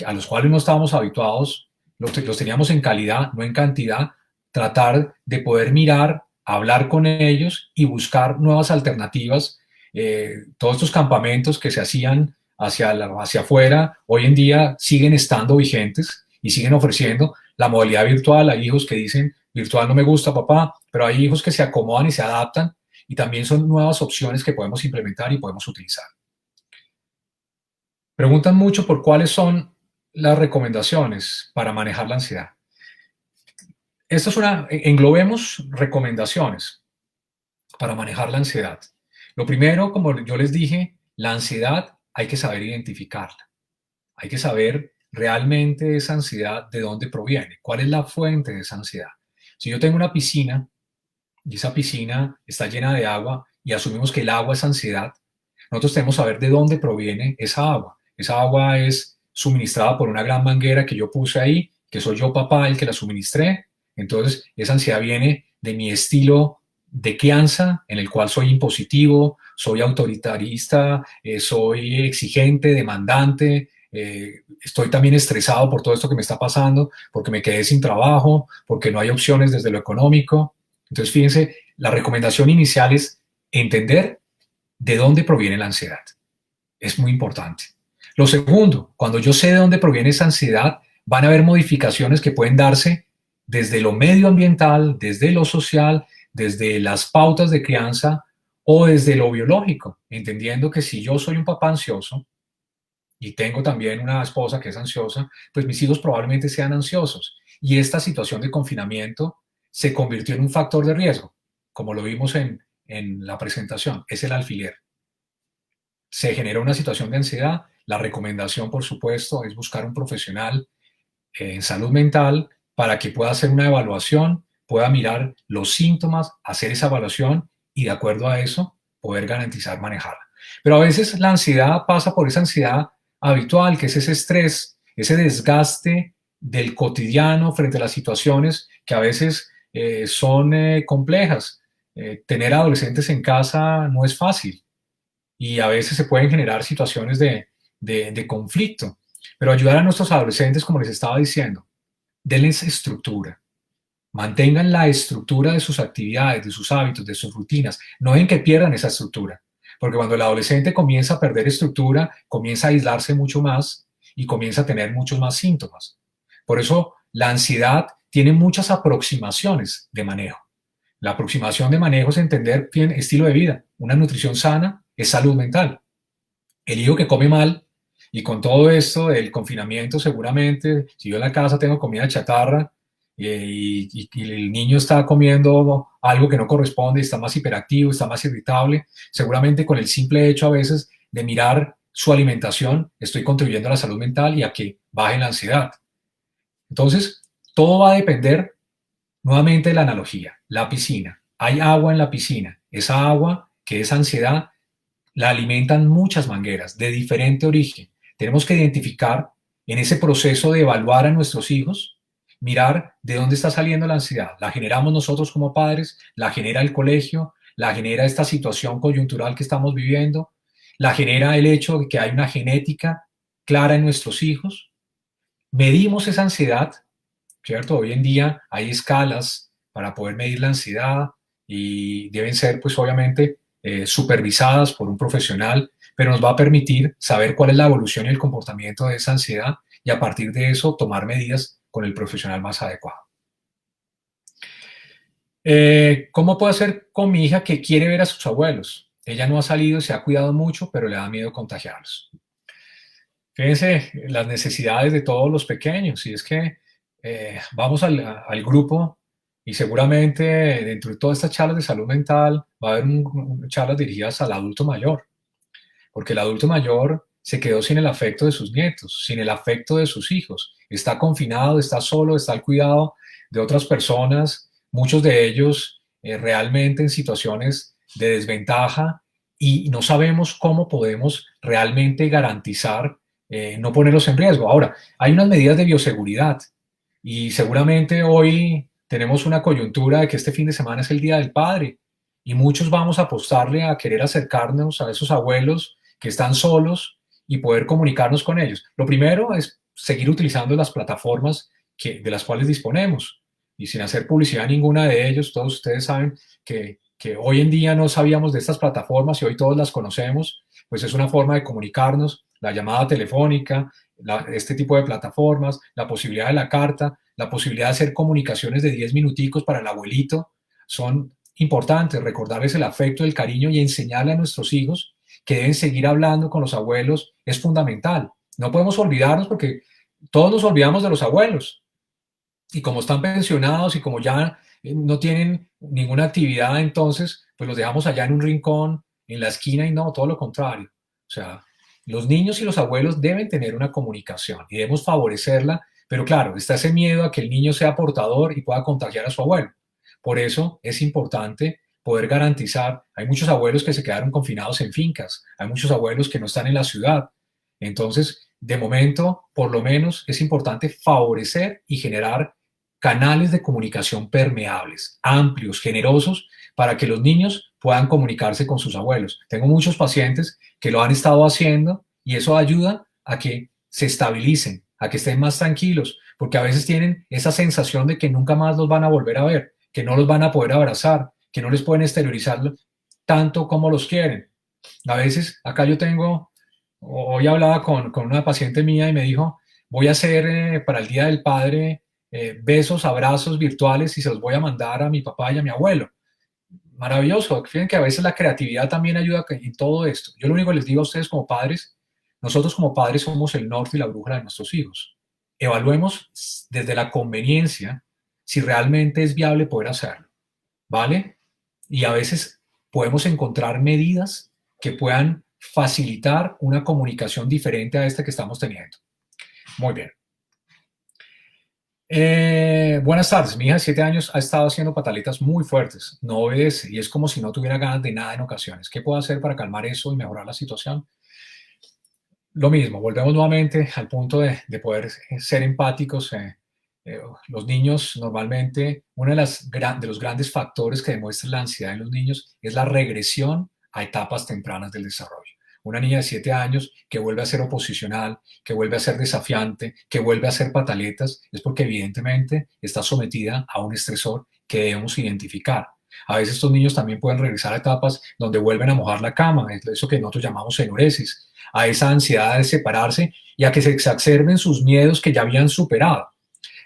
a los cuales no estábamos habituados, los teníamos en calidad, no en cantidad, tratar de poder mirar, hablar con ellos y buscar nuevas alternativas. Todos estos campamentos que se hacían hacia afuera, hoy en día siguen estando vigentes y siguen ofreciendo la modalidad virtual. Hay hijos que dicen, virtual no me gusta, papá, pero hay hijos que se acomodan y se adaptan y también son nuevas opciones que podemos implementar y podemos utilizar. Preguntan mucho por cuáles son las recomendaciones para manejar la ansiedad. Englobemos recomendaciones para manejar la ansiedad. Lo primero, como yo les dije, la ansiedad hay que saber identificarla. Hay que saber realmente esa ansiedad de dónde proviene, cuál es la fuente de esa ansiedad. Si yo tengo una piscina y esa piscina está llena de agua y asumimos que el agua es ansiedad, nosotros tenemos que saber de dónde proviene esa agua. Esa agua es suministrada por una gran manguera que yo puse ahí, que soy yo papá el que la suministré. Entonces, esa ansiedad viene de mi estilo de crianza, en el cual soy impositivo, soy autoritarista, soy exigente, demandante, estoy también estresado por todo esto que me está pasando, porque me quedé sin trabajo, porque no hay opciones desde lo económico. Entonces, fíjense, la recomendación inicial es entender de dónde proviene la ansiedad. Es muy importante. Lo segundo, cuando yo sé de dónde proviene esa ansiedad, van a haber modificaciones que pueden darse desde lo medioambiental, desde lo social, desde las pautas de crianza o desde lo biológico, entendiendo que si yo soy un papá ansioso y tengo también una esposa que es ansiosa, pues mis hijos probablemente sean ansiosos. Y esta situación de confinamiento se convirtió en un factor de riesgo. como lo vimos en la presentación, es el alfiler. Se genera una situación de ansiedad. La recomendación, por supuesto, es buscar un profesional en salud mental para que pueda hacer una evaluación, pueda mirar los síntomas, hacer esa evaluación y de acuerdo a eso poder garantizar manejarla. Pero a veces la ansiedad pasa por esa ansiedad habitual, que es ese estrés, ese desgaste del cotidiano frente a las situaciones que a veces son complejas. Tener adolescentes en casa no es fácil y a veces se pueden generar situaciones de conflicto. Pero ayudar a nuestros adolescentes, como les estaba diciendo, denles estructura. Mantengan la estructura de sus actividades, de sus hábitos, de sus rutinas. No dejen que pierdan esa estructura. Porque cuando el adolescente comienza a perder estructura, comienza a aislarse mucho más y comienza a tener muchos más síntomas. Por eso la ansiedad tiene muchas aproximaciones de manejo. La aproximación de manejo es entender bien estilo de vida. Una nutrición sana es salud mental. El hijo que come mal y con todo esto del confinamiento seguramente, si yo en la casa tengo comida chatarra y el niño está comiendo algo que no corresponde, está más hiperactivo, está más irritable, seguramente con el simple hecho a veces de mirar su alimentación estoy contribuyendo a la salud mental y a que baje la ansiedad. Entonces, todo va a depender nuevamente de la analogía, la piscina. Hay agua en la piscina. Esa agua, que es ansiedad, la alimentan muchas mangueras de diferente origen. Tenemos que identificar en ese proceso de evaluar a nuestros hijos, mirar de dónde está saliendo la ansiedad. ¿La generamos nosotros como padres? ¿La genera el colegio? ¿La genera esta situación coyuntural que estamos viviendo? ¿La genera el hecho de que hay una genética clara en nuestros hijos? Medimos esa ansiedad, ¿cierto? Hoy en día hay escalas para poder medir la ansiedad y deben ser, pues obviamente, supervisadas por un profesional, pero nos va a permitir saber cuál es la evolución y el comportamiento de esa ansiedad y a partir de eso tomar medidas con el profesional más adecuado. ¿Cómo puedo hacer con mi hija que quiere ver a sus abuelos? Ella no ha salido, se ha cuidado mucho, pero le da miedo contagiarlos. Fíjense las necesidades de todos los pequeños, y es que vamos al grupo y seguramente dentro de todas estas charlas de salud mental va a haber charlas dirigidas al adulto mayor, porque el adulto mayor se quedó sin el afecto de sus nietos, sin el afecto de sus hijos, está confinado, está solo, está al cuidado de otras personas, muchos de ellos realmente en situaciones de desventaja y no sabemos cómo podemos realmente garantizar no ponerlos en riesgo. Ahora, hay unas medidas de bioseguridad y seguramente hoy tenemos una coyuntura de que este fin de semana es el Día del Padre y muchos vamos a apostarle a querer acercarnos a esos abuelos que están solos y poder comunicarnos con ellos. Lo primero es seguir utilizando las plataformas de las cuales disponemos y sin hacer publicidad a ninguna de ellos. Todos ustedes saben que hoy en día no sabíamos de estas plataformas y hoy todos las conocemos, pues es una forma de comunicarnos, la llamada telefónica, este tipo de plataformas, la posibilidad de la carta, la posibilidad de hacer comunicaciones de 10 minuticos para el abuelito, son importantes, recordarles el afecto, el cariño y enseñarle a nuestros hijos que deben seguir hablando con los abuelos es fundamental. No podemos olvidarnos porque todos nos olvidamos de los abuelos y como están pensionados y como ya no tienen ninguna actividad, entonces pues los dejamos allá en un rincón, en la esquina y no, todo lo contrario. O sea, los niños y los abuelos deben tener una comunicación y debemos favorecerla, pero claro, está ese miedo a que el niño sea portador y pueda contagiar a su abuelo. Por eso es importante poder garantizar, hay muchos abuelos que se quedaron confinados en fincas, hay muchos abuelos que no están en la ciudad. Entonces, de momento, por lo menos es importante favorecer y generar canales de comunicación permeables, amplios, generosos, para que los niños puedan comunicarse con sus abuelos. Tengo muchos pacientes que lo han estado haciendo y eso ayuda a que se estabilicen, a que estén más tranquilos, porque a veces tienen esa sensación de que nunca más los van a volver a ver, que no los van a poder abrazar, que no les pueden exteriorizar tanto como los quieren. A veces, acá yo tengo, hoy hablaba con una paciente mía y me dijo, voy a hacer para el Día del Padre besos, abrazos virtuales y se los voy a mandar a mi papá y a mi abuelo. Maravilloso. Fíjense que a veces la creatividad también ayuda en todo esto. Yo lo único que les digo a ustedes como padres, nosotros como padres somos el norte y la brújula de nuestros hijos. Evaluemos desde la conveniencia si realmente es viable poder hacerlo. ¿Vale? y a veces podemos encontrar medidas que puedan facilitar una comunicación diferente a esta que estamos teniendo. Muy bien. Buenas tardes. Mi hija de 7 años ha estado haciendo pataletas muy fuertes. No obedece y es como si no tuviera ganas de nada en ocasiones. ¿Qué puedo hacer para calmar eso y mejorar la situación? Lo mismo, volvemos nuevamente al punto de poder ser empáticos. Los niños normalmente, uno de los grandes factores que demuestra la ansiedad en los niños es la regresión a etapas tempranas del desarrollo. Una niña de 7 años que vuelve a ser oposicional, que vuelve a ser desafiante, que vuelve a hacer pataletas, es porque evidentemente está sometida a un estresor que debemos identificar. A veces estos niños también pueden regresar a etapas donde vuelven a mojar la cama, eso que nosotros llamamos enuresis, a esa ansiedad de separarse y a que se exacerben sus miedos que ya habían superado.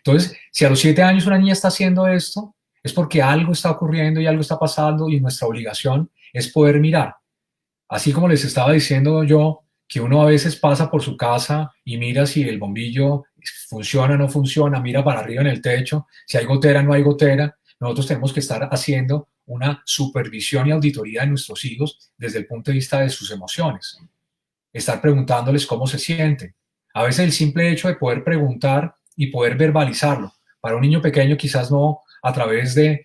Entonces, si a los 7 años una niña está haciendo esto, es porque algo está ocurriendo y algo está pasando y nuestra obligación es poder mirar. Así como les estaba diciendo yo, que uno a veces pasa por su casa y mira si el bombillo funciona o no funciona, mira para arriba en el techo, si hay gotera o no hay gotera, nosotros tenemos que estar haciendo una supervisión y auditoría de nuestros hijos desde el punto de vista de sus emociones. Estar preguntándoles cómo se sienten. A veces el simple hecho de poder preguntar y poder verbalizarlo. Para un niño pequeño quizás no a través de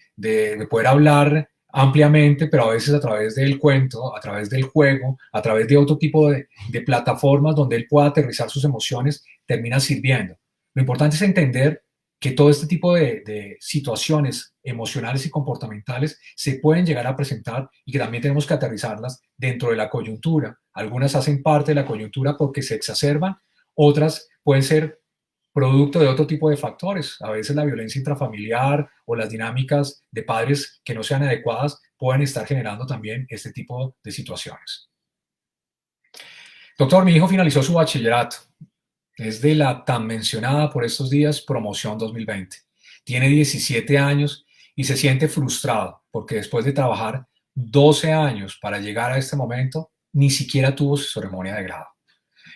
poder hablar ampliamente, pero a veces a través del cuento, a través del juego, a través de otro tipo de plataformas donde él pueda aterrizar sus emociones, termina sirviendo. Lo importante es entender que todo este tipo de situaciones emocionales y comportamentales se pueden llegar a presentar y que también tenemos que aterrizarlas dentro de la coyuntura. Algunas hacen parte de la coyuntura porque se exacerban, otras pueden ser producto de otro tipo de factores. A veces la violencia intrafamiliar o las dinámicas de padres que no sean adecuadas pueden estar generando también este tipo de situaciones. Doctor, mi hijo finalizó su bachillerato. Es de la tan mencionada por estos días promoción 2020. Tiene 17 años y se siente frustrado porque después de trabajar 12 años para llegar a este momento, ni siquiera tuvo su ceremonia de grado.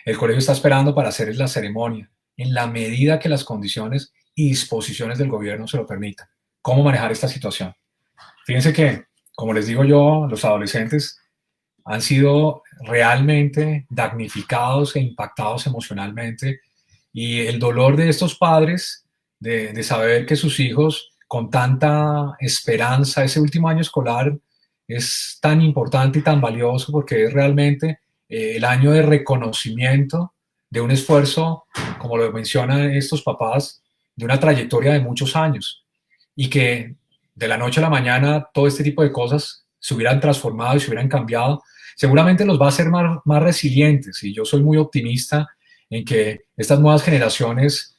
El colegio está esperando para hacer la ceremonia en la medida que las condiciones y disposiciones del gobierno se lo permitan. ¿Cómo manejar esta situación? Fíjense que, como les digo yo, los adolescentes han sido realmente damnificados e impactados emocionalmente y el dolor de estos padres de saber que sus hijos con tanta esperanza, ese último año escolar es tan importante y tan valioso porque es realmente el año de reconocimiento de un esfuerzo, como lo mencionan estos papás, de una trayectoria de muchos años y que de la noche a la mañana todo este tipo de cosas se hubieran transformado y se hubieran cambiado, seguramente los va a hacer más resilientes. Y yo soy muy optimista en que estas nuevas generaciones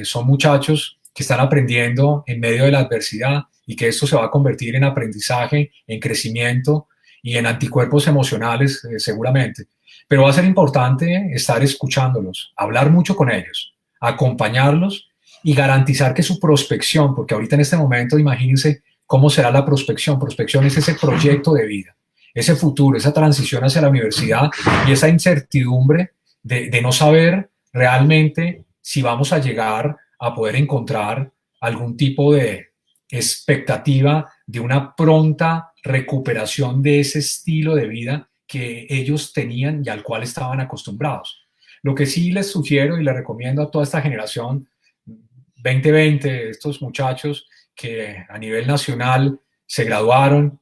son muchachos que están aprendiendo en medio de la adversidad y que esto se va a convertir en aprendizaje, en crecimiento y en anticuerpos emocionales seguramente. Pero va a ser importante estar escuchándolos, hablar mucho con ellos, acompañarlos y garantizar que su prospección, porque ahorita en este momento imagínense cómo será la prospección. Prospección es ese proyecto de vida, ese futuro, esa transición hacia la universidad y esa incertidumbre de no saber realmente si vamos a llegar a poder encontrar algún tipo de expectativa de una pronta recuperación de ese estilo de vida que ellos tenían y al cual estaban acostumbrados. Lo que sí les sugiero y les recomiendo a toda esta generación 2020, estos muchachos que a nivel nacional se graduaron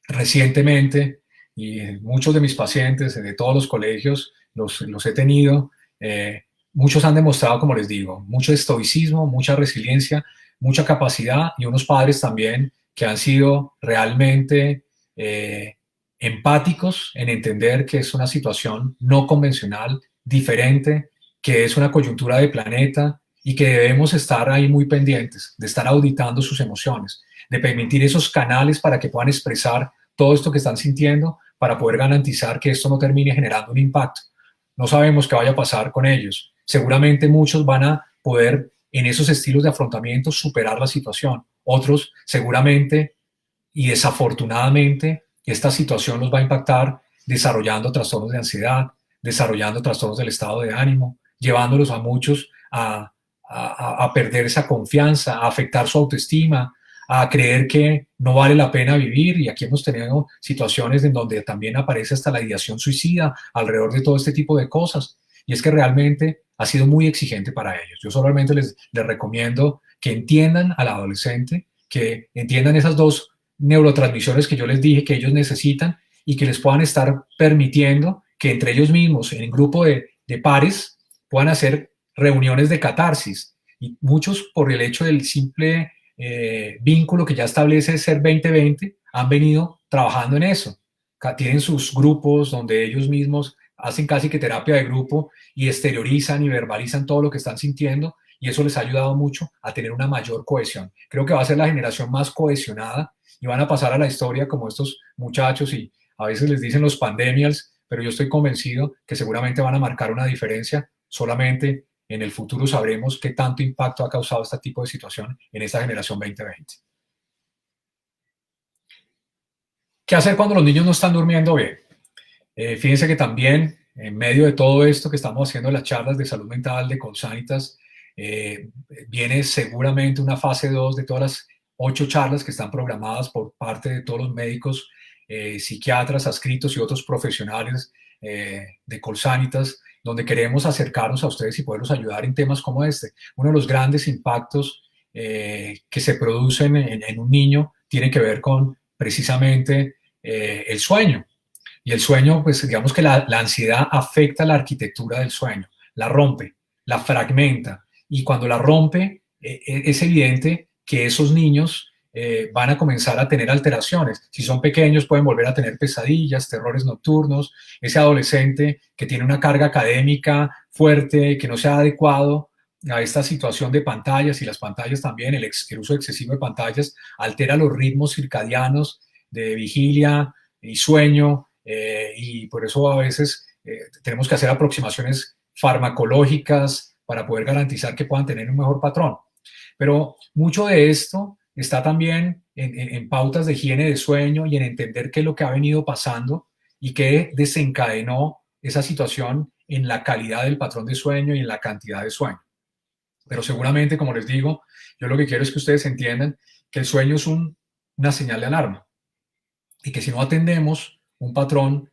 recientemente y muchos de mis pacientes de todos los colegios los he tenido, muchos han demostrado, como les digo, mucho estoicismo, mucha resiliencia, mucha capacidad y unos padres también que han sido realmente empáticos en entender que es una situación no convencional, diferente, que es una coyuntura de planeta y que debemos estar ahí muy pendientes, de estar auditando sus emociones, de permitir esos canales para que puedan expresar todo esto que están sintiendo para poder garantizar que esto no termine generando un impacto. No sabemos qué vaya a pasar con ellos. Seguramente muchos van a poder en esos estilos de afrontamiento superar la situación. Otros seguramente y desafortunadamente esta situación los va a impactar desarrollando trastornos de ansiedad, desarrollando trastornos del estado de ánimo, llevándolos a muchos a perder esa confianza, a afectar su autoestima, a creer que no vale la pena vivir, y aquí hemos tenido situaciones en donde también aparece hasta la ideación suicida alrededor de todo este tipo de cosas, y es que realmente ha sido muy exigente para ellos. Yo solamente les recomiendo que entiendan al adolescente, que entiendan esas dos neurotransmisores que yo les dije que ellos necesitan y que les puedan estar permitiendo que entre ellos mismos, en grupo de pares, puedan hacer reuniones de catarsis. Y muchos, por el hecho del simple vínculo que ya establece Ser 2020, han venido trabajando en eso. Tienen sus grupos donde ellos mismos hacen casi que terapia de grupo y exteriorizan y verbalizan todo lo que están sintiendo, y eso les ha ayudado mucho a tener una mayor cohesión. Creo que va a ser la generación más cohesionada y van a pasar a la historia como estos muchachos, y a veces les dicen los pandemials, pero yo estoy convencido que seguramente van a marcar una diferencia. Solamente en el futuro sabremos qué tanto impacto ha causado este tipo de situación en esta generación 2020. ¿Qué hacer cuando los niños no están durmiendo bien? Fíjense que también, en medio de todo esto que estamos haciendo, las charlas de salud mental de Colsanitas, viene seguramente una fase 2 de todas las 8 charlas que están programadas por parte de todos los médicos, psiquiatras, adscritos y otros profesionales de Colsanitas, donde queremos acercarnos a ustedes y poderlos ayudar en temas como este. Uno de los grandes impactos que se producen en un niño tiene que ver con precisamente el sueño. Y el sueño, pues digamos que la ansiedad afecta la arquitectura del sueño, la rompe, la fragmenta. Y cuando la rompe, es evidente que esos niños van a comenzar a tener alteraciones. Si son pequeños, pueden volver a tener pesadillas, terrores nocturnos. Ese adolescente que tiene una carga académica fuerte, que no se ha adecuado a esta situación de pantallas, y las pantallas también, el uso excesivo de pantallas, altera los ritmos circadianos de vigilia y sueño, y por eso a veces tenemos que hacer aproximaciones farmacológicas para poder garantizar que puedan tener un mejor patrón. Pero mucho de esto está también en pautas de higiene de sueño y en entender qué es lo que ha venido pasando y qué desencadenó esa situación en la calidad del patrón de sueño y en la cantidad de sueño. Pero seguramente, como les digo, yo lo que quiero es que ustedes entiendan que el sueño es una señal de alarma, y que si no atendemos un patrón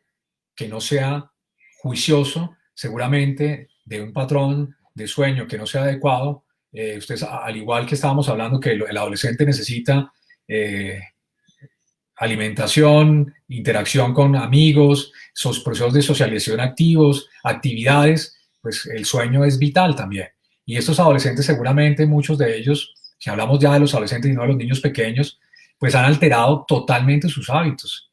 que no sea juicioso, seguramente de un patrón de sueño que no sea adecuado, ustedes, al igual que estábamos hablando que el adolescente necesita alimentación, interacción con amigos, sus procesos de socialización activos, actividades, pues el sueño es vital también. Y estos adolescentes, seguramente muchos de ellos, si hablamos ya de los adolescentes y no de los niños pequeños, pues han alterado totalmente sus hábitos.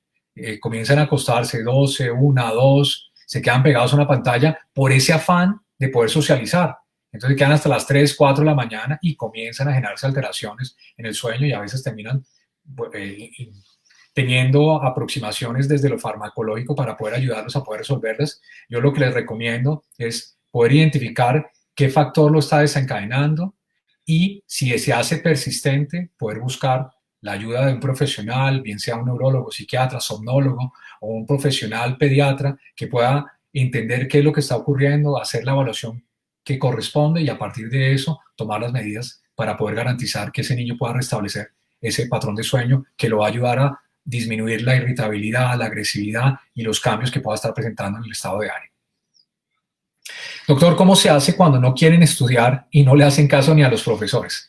Comienzan a acostarse 12, 1, 2, se quedan pegados a una pantalla por ese afán de poder socializar. Entonces quedan hasta las 3, 4 de la mañana y comienzan a generarse alteraciones en el sueño, y a veces terminan teniendo aproximaciones desde lo farmacológico para poder ayudarlos a poder resolverlas. Yo lo que les recomiendo es poder identificar qué factor lo está desencadenando, y si se hace persistente, poder buscar la ayuda de un profesional, bien sea un neurólogo, psiquiatra, somnólogo o un profesional pediatra que pueda entender qué es lo que está ocurriendo, hacer la evaluación que corresponde y a partir de eso tomar las medidas para poder garantizar que ese niño pueda restablecer ese patrón de sueño que lo va a ayudar a disminuir la irritabilidad, la agresividad y los cambios que pueda estar presentando en el estado de ánimo. Doctor, ¿cómo se hace cuando no quieren estudiar y no le hacen caso ni a los profesores?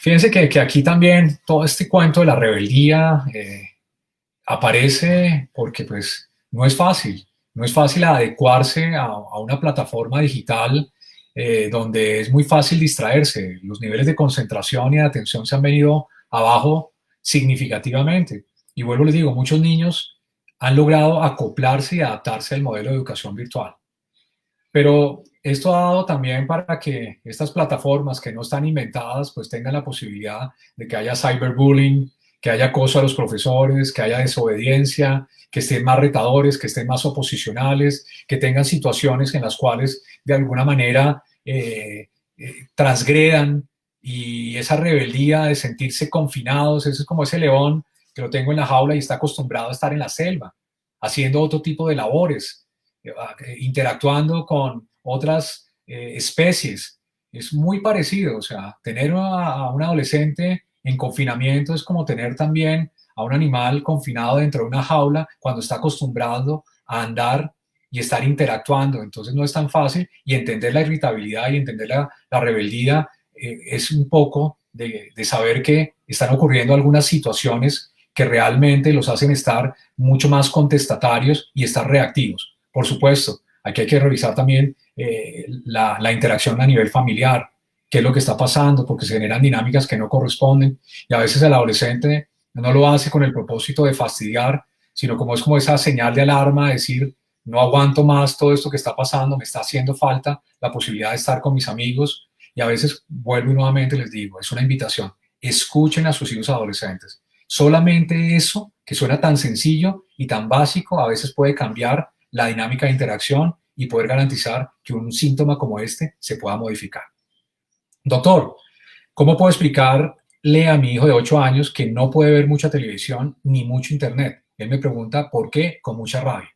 Fíjense que aquí también todo este cuento de la rebeldía aparece porque pues no es fácil. No es fácil adecuarse a una plataforma digital donde es muy fácil distraerse. Los niveles de concentración y de atención se han venido abajo significativamente. Y vuelvo, les digo, muchos niños han logrado acoplarse y adaptarse al modelo de educación virtual. Pero esto ha dado también para que estas plataformas que no están inventadas pues tengan la posibilidad de que haya cyberbullying, que haya acoso a los profesores, que haya desobediencia, que estén más retadores, que estén más oposicionales, que tengan situaciones en las cuales de alguna manera transgredan, y esa rebeldía de sentirse confinados, eso es como ese león que lo tengo en la jaula y está acostumbrado a estar en la selva, haciendo otro tipo de labores, interactuando con otras especies, es muy parecido. O sea, tener a un adolescente en confinamiento es como tener también a un animal confinado dentro de una jaula cuando está acostumbrado a andar y estar interactuando. Entonces no es tan fácil, y entender la irritabilidad y entender la rebeldía es un poco de saber que están ocurriendo algunas situaciones que realmente los hacen estar mucho más contestatarios y estar reactivos. Por supuesto, aquí hay que revisar también la interacción a nivel familiar, qué es lo que está pasando, porque se generan dinámicas que no corresponden, y a veces el adolescente no lo hace con el propósito de fastidiar, sino como es como esa señal de alarma, decir, no aguanto más todo esto que está pasando, me está haciendo falta la posibilidad de estar con mis amigos. Y a veces vuelvo y nuevamente les digo, es una invitación, escuchen a sus hijos adolescentes. Solamente eso, que suena tan sencillo y tan básico, a veces puede cambiar la dinámica de interacción y poder garantizar que un síntoma como este se pueda modificar. Doctor, ¿cómo puedo explicarle a mi hijo de 8 años que no puede ver mucha televisión ni mucho internet? Él me pregunta por qué con mucha rabia.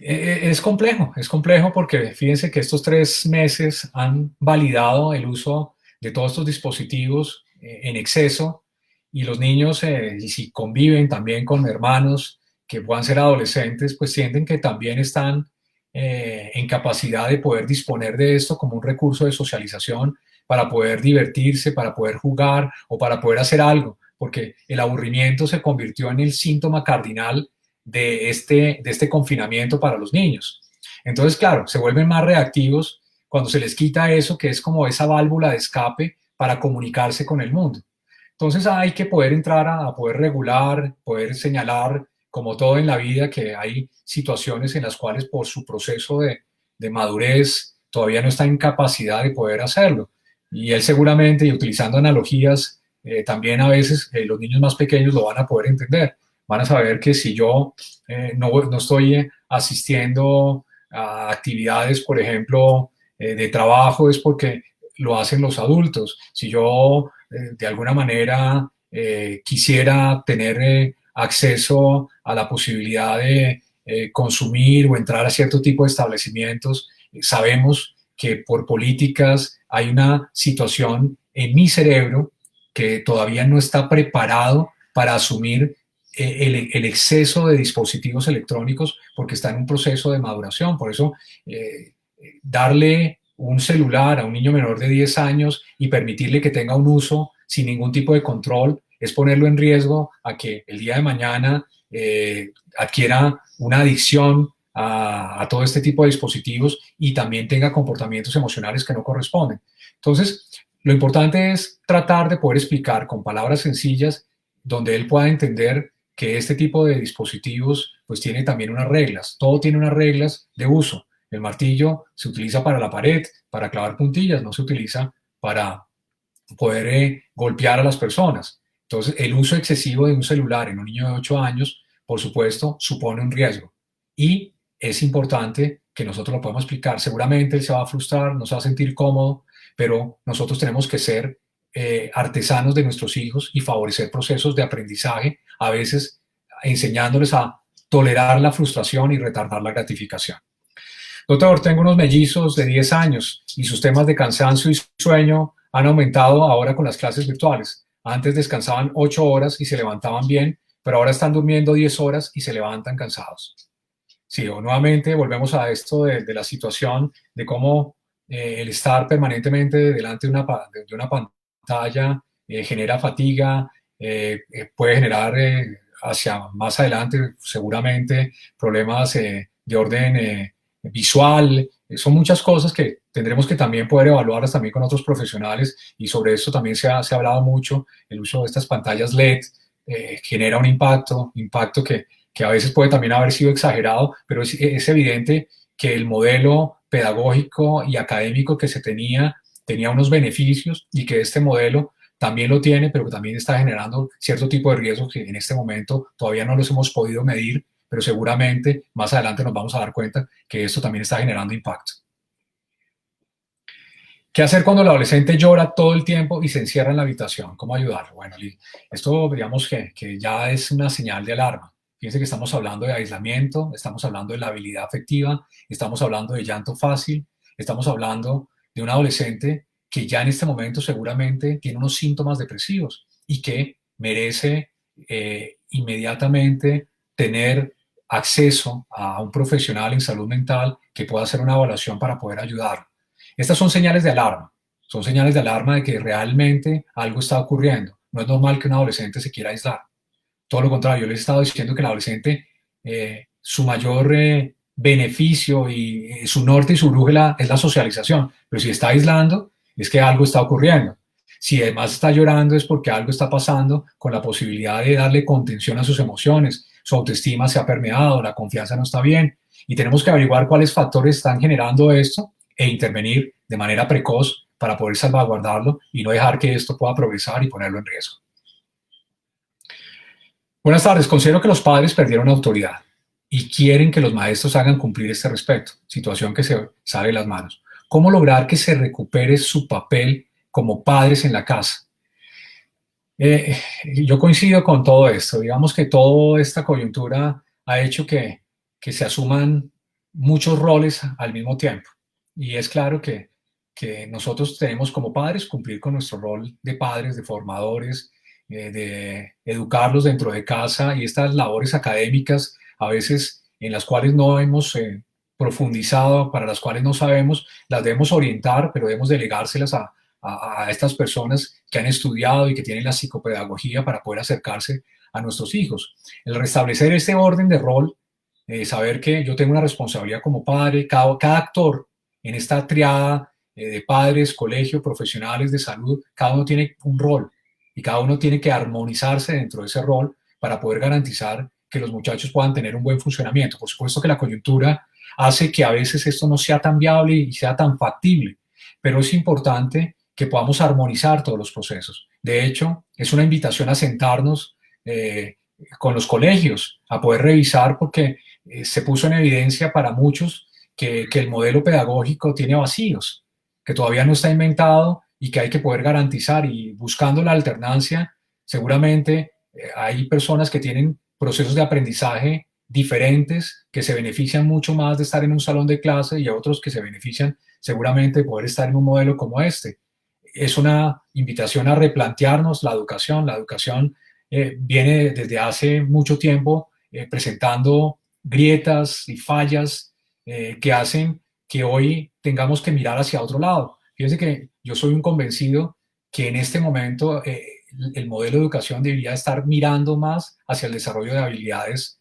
Es complejo porque fíjense que estos 3 meses han validado el uso de todos estos dispositivos en exceso, y los niños, y si conviven también con hermanos que puedan ser adolescentes, pues sienten que también están en capacidad de poder disponer de esto como un recurso de socialización para poder divertirse, para poder jugar o para poder hacer algo, porque el aburrimiento se convirtió en el síntoma cardinal de este confinamiento para los niños. Entonces, claro, se vuelven más reactivos cuando se les quita eso, que es como esa válvula de escape para comunicarse con el mundo. Entonces hay que poder entrar a poder regular, poder señalar, como todo en la vida, que hay situaciones en las cuales por su proceso de madurez todavía no está en capacidad de poder hacerlo. Y él seguramente, y utilizando analogías, también a veces los niños más pequeños lo van a poder entender. Van a saber que si yo no estoy asistiendo a actividades, por ejemplo, de trabajo, es porque lo hacen los adultos. Si yo de alguna manera quisiera tener acceso a la posibilidad de consumir o entrar a cierto tipo de establecimientos, sabemos que por políticas hay una situación en mi cerebro que todavía no está preparado para asumir el exceso de dispositivos electrónicos, porque está en un proceso de maduración. Por eso, darle un celular a un niño menor de 10 años y permitirle que tenga un uso sin ningún tipo de control es ponerlo en riesgo a que el día de mañana adquiera una adicción a todo este tipo de dispositivos y también tenga comportamientos emocionales que no corresponden. Entonces, lo importante es tratar de poder explicar con palabras sencillas, donde él pueda entender que este tipo de dispositivos pues tiene también unas reglas. Todo tiene unas reglas de uso. El martillo se utiliza para la pared, para clavar puntillas, no se utiliza para poder golpear a las personas. Entonces, el uso excesivo de un celular en un niño de 8 años, por supuesto, supone un riesgo. Y es importante que nosotros lo podamos explicar. Seguramente él se va a frustrar, no se va a sentir cómodo, pero nosotros tenemos que ser artesanos de nuestros hijos y favorecer procesos de aprendizaje, a veces enseñándoles a tolerar la frustración y retardar la gratificación. Doctor, tengo unos mellizos de 10 años y sus temas de cansancio y sueño han aumentado ahora con las clases virtuales. Antes descansaban 8 horas y se levantaban bien, pero ahora están durmiendo 10 horas y se levantan cansados. Sí, o nuevamente volvemos a esto de la situación de cómo el estar permanentemente delante de una pantalla genera fatiga, puede generar hacia más adelante seguramente problemas de orden visual. Son muchas cosas que tendremos que también poder evaluarlas también con otros profesionales, y sobre esto también se ha hablado mucho. El uso de estas pantallas LED genera un impacto que a veces puede también haber sido exagerado, pero es evidente que el modelo pedagógico y académico que se tenía unos beneficios, y que este modelo también lo tiene, pero que también está generando cierto tipo de riesgos que en este momento todavía no los hemos podido medir, pero seguramente más adelante nos vamos a dar cuenta que esto también está generando impacto. ¿Qué hacer cuando el adolescente llora todo el tiempo y se encierra en la habitación? ¿Cómo ayudarlo? Bueno, esto digamos que ya es una señal de alarma. Fíjense que estamos hablando de aislamiento, estamos hablando de la habilidad afectiva, estamos hablando de llanto fácil, estamos hablando de un adolescente que ya en este momento seguramente tiene unos síntomas depresivos y que merece inmediatamente tener acceso a un profesional en salud mental que pueda hacer una evaluación para poder ayudar. Estas son señales de alarma de que realmente algo está ocurriendo. No es normal que un adolescente se quiera aislar. Todo lo contrario, yo les he estado diciendo que el adolescente, su mayor beneficio y su norte y su brújula es la socialización. Pero si está aislando, es que algo está ocurriendo. Si además está llorando es porque algo está pasando con la posibilidad de darle contención a sus emociones. Su autoestima se ha permeado, la confianza no está bien. Y tenemos que averiguar cuáles factores están generando esto e intervenir de manera precoz para poder salvaguardarlo y no dejar que esto pueda progresar y ponerlo en riesgo. Buenas tardes. Considero que los padres perdieron autoridad y quieren que los maestros hagan cumplir este respeto, situación que se sale de las manos. ¿Cómo lograr que se recupere su papel como padres en la casa? Yo coincido con todo esto. Digamos que toda esta coyuntura ha hecho que se asuman muchos roles al mismo tiempo. Y es claro que nosotros tenemos como padres cumplir con nuestro rol de padres, de formadores, de educarlos dentro de casa y estas labores académicas, a veces en las cuales no hemos profundizado, para las cuales no sabemos, las debemos orientar, pero debemos delegárselas a estas personas que han estudiado y que tienen la psicopedagogía para poder acercarse a nuestros hijos. El restablecer este orden de rol, saber que yo tengo una responsabilidad como padre, cada actor en esta triada de padres, colegio, profesionales de salud, cada uno tiene un rol y cada uno tiene que armonizarse dentro de ese rol para poder garantizar que los muchachos puedan tener un buen funcionamiento. Por supuesto que la coyuntura hace que a veces esto no sea tan viable y sea tan factible, pero es importante que podamos armonizar todos los procesos. De hecho, es una invitación a sentarnos con los colegios, a poder revisar, porque se puso en evidencia para muchos que el modelo pedagógico tiene vacíos, que todavía no está inventado y que hay que poder garantizar, y buscando la alternancia, seguramente hay personas que tienen procesos de aprendizaje diferentes, que se benefician mucho más de estar en un salón de clase y otros que se benefician seguramente de poder estar en un modelo como este. Es una invitación a replantearnos la educación. La educación viene desde hace mucho tiempo presentando grietas y fallas que hacen que hoy tengamos que mirar hacia otro lado. Fíjense que yo soy un convencido que en este momento el modelo de educación debería estar mirando más hacia el desarrollo de habilidades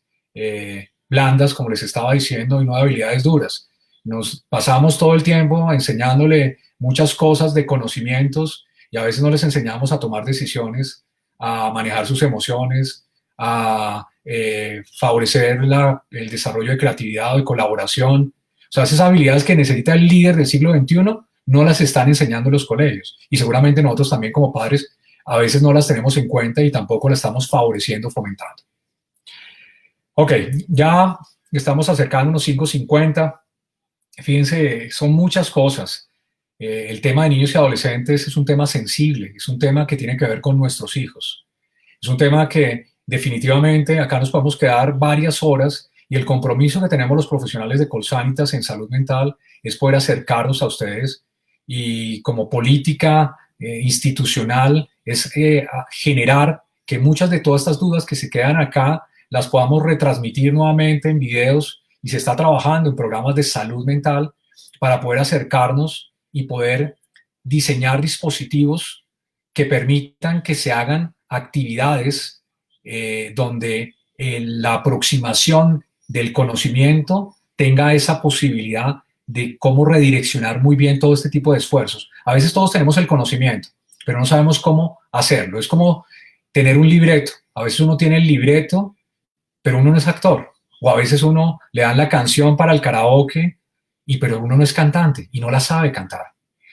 blandas, como les estaba diciendo, y no de habilidades duras. Nos pasamos todo el tiempo enseñándole muchas cosas de conocimientos y a veces no les enseñamos a tomar decisiones, a manejar sus emociones, a favorecer el desarrollo de creatividad o de colaboración. O sea, esas habilidades que necesita el líder del siglo XXI no las están enseñando en los colegios. Y seguramente nosotros también como padres a veces no las tenemos en cuenta y tampoco las estamos favoreciendo, fomentando. Ok, ya estamos acercándonos 5:50. Fíjense, son muchas cosas. El tema de niños y adolescentes es un tema sensible, es un tema que tiene que ver con nuestros hijos. Es un tema que definitivamente acá nos podemos quedar varias horas, y el compromiso que tenemos los profesionales de Colsanitas en salud mental es poder acercarnos a ustedes, y como política institucional es generar que muchas de todas estas dudas que se quedan acá las podamos retransmitir nuevamente en videos, y se está trabajando en programas de salud mental para poder acercarnos y poder diseñar dispositivos que permitan que se hagan actividades donde la aproximación del conocimiento tenga esa posibilidad de cómo redireccionar muy bien todo este tipo de esfuerzos. A veces todos tenemos el conocimiento, pero no sabemos cómo hacerlo. Es como tener un libreto. A veces uno tiene el libreto, pero uno no es actor. O a veces uno le dan la canción para el karaoke, pero uno no es cantante y no la sabe cantar.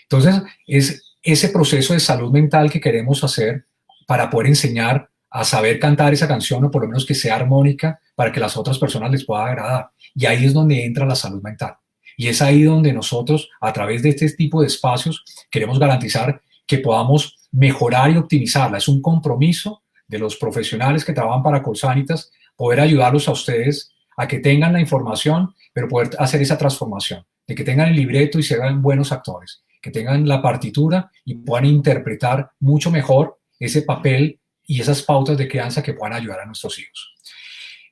Entonces, es ese proceso de salud mental que queremos hacer para poder enseñar a saber cantar esa canción, o por lo menos que sea armónica, para que las otras personas les pueda agradar. Y ahí es donde entra la salud mental. Y es ahí donde nosotros, a través de este tipo de espacios, queremos garantizar que podamos mejorar y optimizarla. Es un compromiso de los profesionales que trabajan para Colsanitas, poder ayudarlos a ustedes a que tengan la información, pero poder hacer esa transformación. de que tengan el libreto y sean buenos actores, que tengan la partitura y puedan interpretar mucho mejor ese papel y esas pautas de crianza que puedan ayudar a nuestros hijos.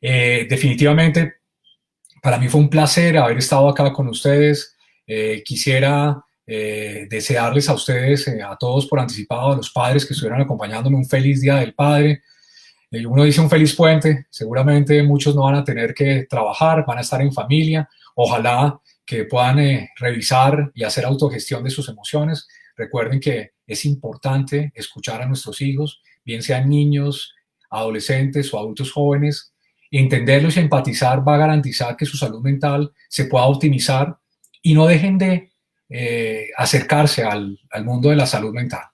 Definitivamente, para mí fue un placer haber estado acá con ustedes. Quisiera desearles a ustedes, a todos por anticipado, a los padres que estuvieran acompañándome, un feliz Día del Padre. Uno dice un feliz puente, seguramente muchos no van a tener que trabajar, van a estar en familia. Ojalá que puedan revisar y hacer autogestión de sus emociones. Recuerden que es importante escuchar a nuestros hijos, bien sean niños, adolescentes o adultos jóvenes. Entenderlos y empatizar va a garantizar que su salud mental se pueda optimizar y no dejen de acercarse al mundo de la salud mental.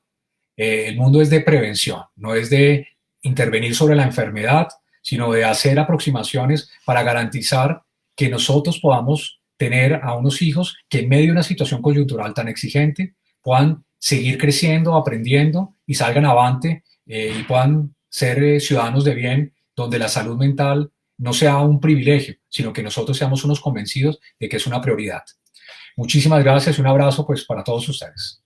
El mundo es de prevención, no es de intervenir sobre la enfermedad, sino de hacer aproximaciones para garantizar que nosotros podamos tener a unos hijos que en medio de una situación coyuntural tan exigente puedan seguir creciendo, aprendiendo y salgan avante y puedan ser ciudadanos de bien, donde la salud mental no sea un privilegio, sino que nosotros seamos unos convencidos de que es una prioridad. Muchísimas gracias y un abrazo pues para todos ustedes.